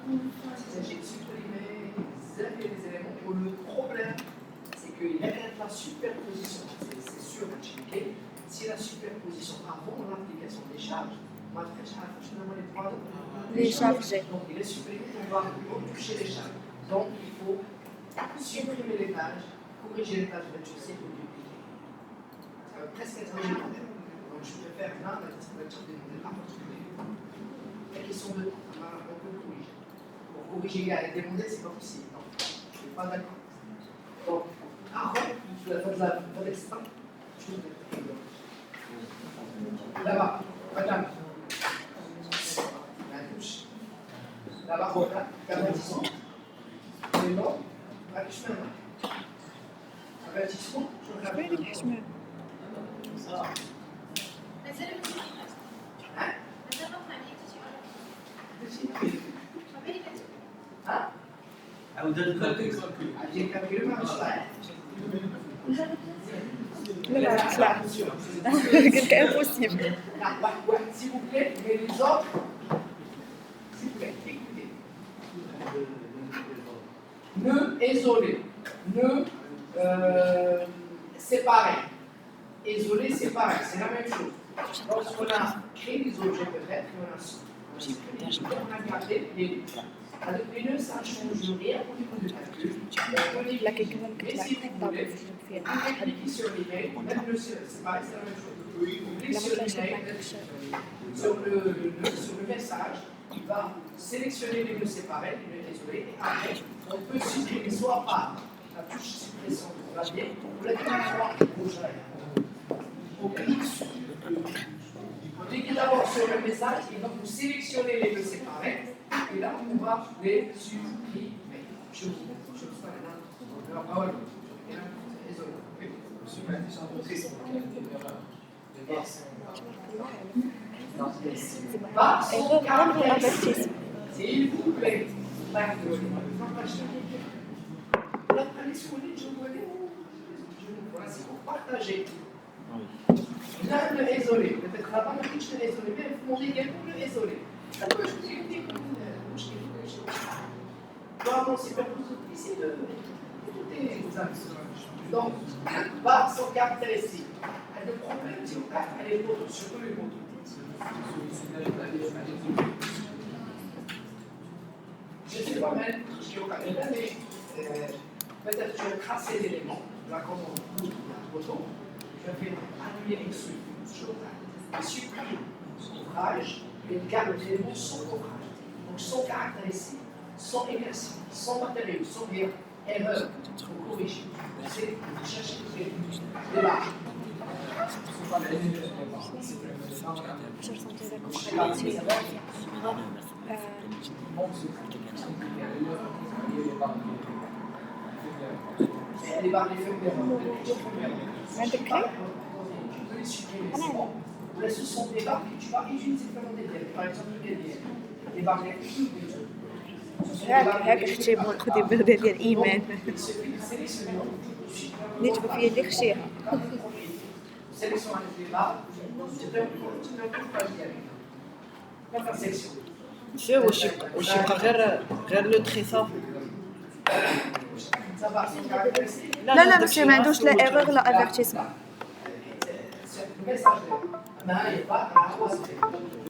A: Il s'agit de supprimer les éléments. Le problème, c'est qu'il y a la superposition. C'est sûr, expliqué. Si la superposition avant l'application des charges, on va faire
B: Les charges.
A: donc, il est supprimé, on va toucher les charges. Donc, il faut supprimer l'étage, corriger l'étage de rez-de-chaussée ou dupliquer. Ça va presque être un élémentaire. Donc, je préfère là, la distribution des modèles à particulier. La question de temps, on peut le corriger. Pour corriger avec des modèles, c'est pas possible. Non, je ne suis pas d'accord. Donc, après, je vais faire de l'extra. Là-bas, madame. La touche. Là-bas, voilà, avertissement. C'est bon. Avertissement. Avertissement. Je
B: وين هذيك الحشمه؟
E: مازال ما تسمعيناش. مازال ما فهمتيش.
A: ها؟
C: عودة الكالكول.
A: عايزين كالكولي ما بشرح.
B: لا لا طلع قلت امبوسيبل.
A: واحد s'il vous plaît, mais les autres, s'il vous plaît, écoutez. Nœud isolé, nœud séparé. Isolé, séparé, c'est la même chose. Lorsqu'on a créé des objets peut-être, on a gardé les nœuds. Avec les nœuds, ça ne change rien au niveau du calcul.
B: لكن كمان
A: Mais
B: كنت
A: si vous voulez,
B: فيها
A: vous cliquez sur l'email, même le séparé, c'est la même chose. Vous cliquez sur l'email, sur le message, il va sélectionner les nœuds séparés, les nœuds isolés, et après, on peut supprimer soit par la touche suppression du clavier, ou la touche rouge. On clique sur on clique d'abord sur le message, et donc vous sélectionnez les nœuds séparés, et là on va les supprimer. Je vous alors, Paolo, désolé. S'il vous plaît, c'est pour partager. Là, le isolé, peut-être là-bas, le pitch de l'isolé, mais vous m'en dites le isolé. Ça peut expliquer comment c'est permis de donc, barre sans caractéristique. Le problème, c'est qu'elle est pour surtout les mots. Je ne sais pas même, je suis au Canada, mais peut-être je vais tracer l'élément, là comme on trouve la photo, je vais annuler une suite, je supprime son ouvrage et garde l'élément sans ouvrage, donc sans caractéristique, sans énergie, sans matériaux, sans rien. Erreur, pour corriger. C'est chercher des marges. Les barres éphémères,
B: عندك كريم؟
A: là, ce sont des barres que tu vas utiliser comme des liens. Par exemple, des liens. Les barres
B: هاك اختي خدي بغدا ديال ايمان نيت فيا اللي خشيها
D: شو واش يبقى غير لو تري صافي
B: لا لا ماشي ما عندوش لا ايرور لا افيرتيسمون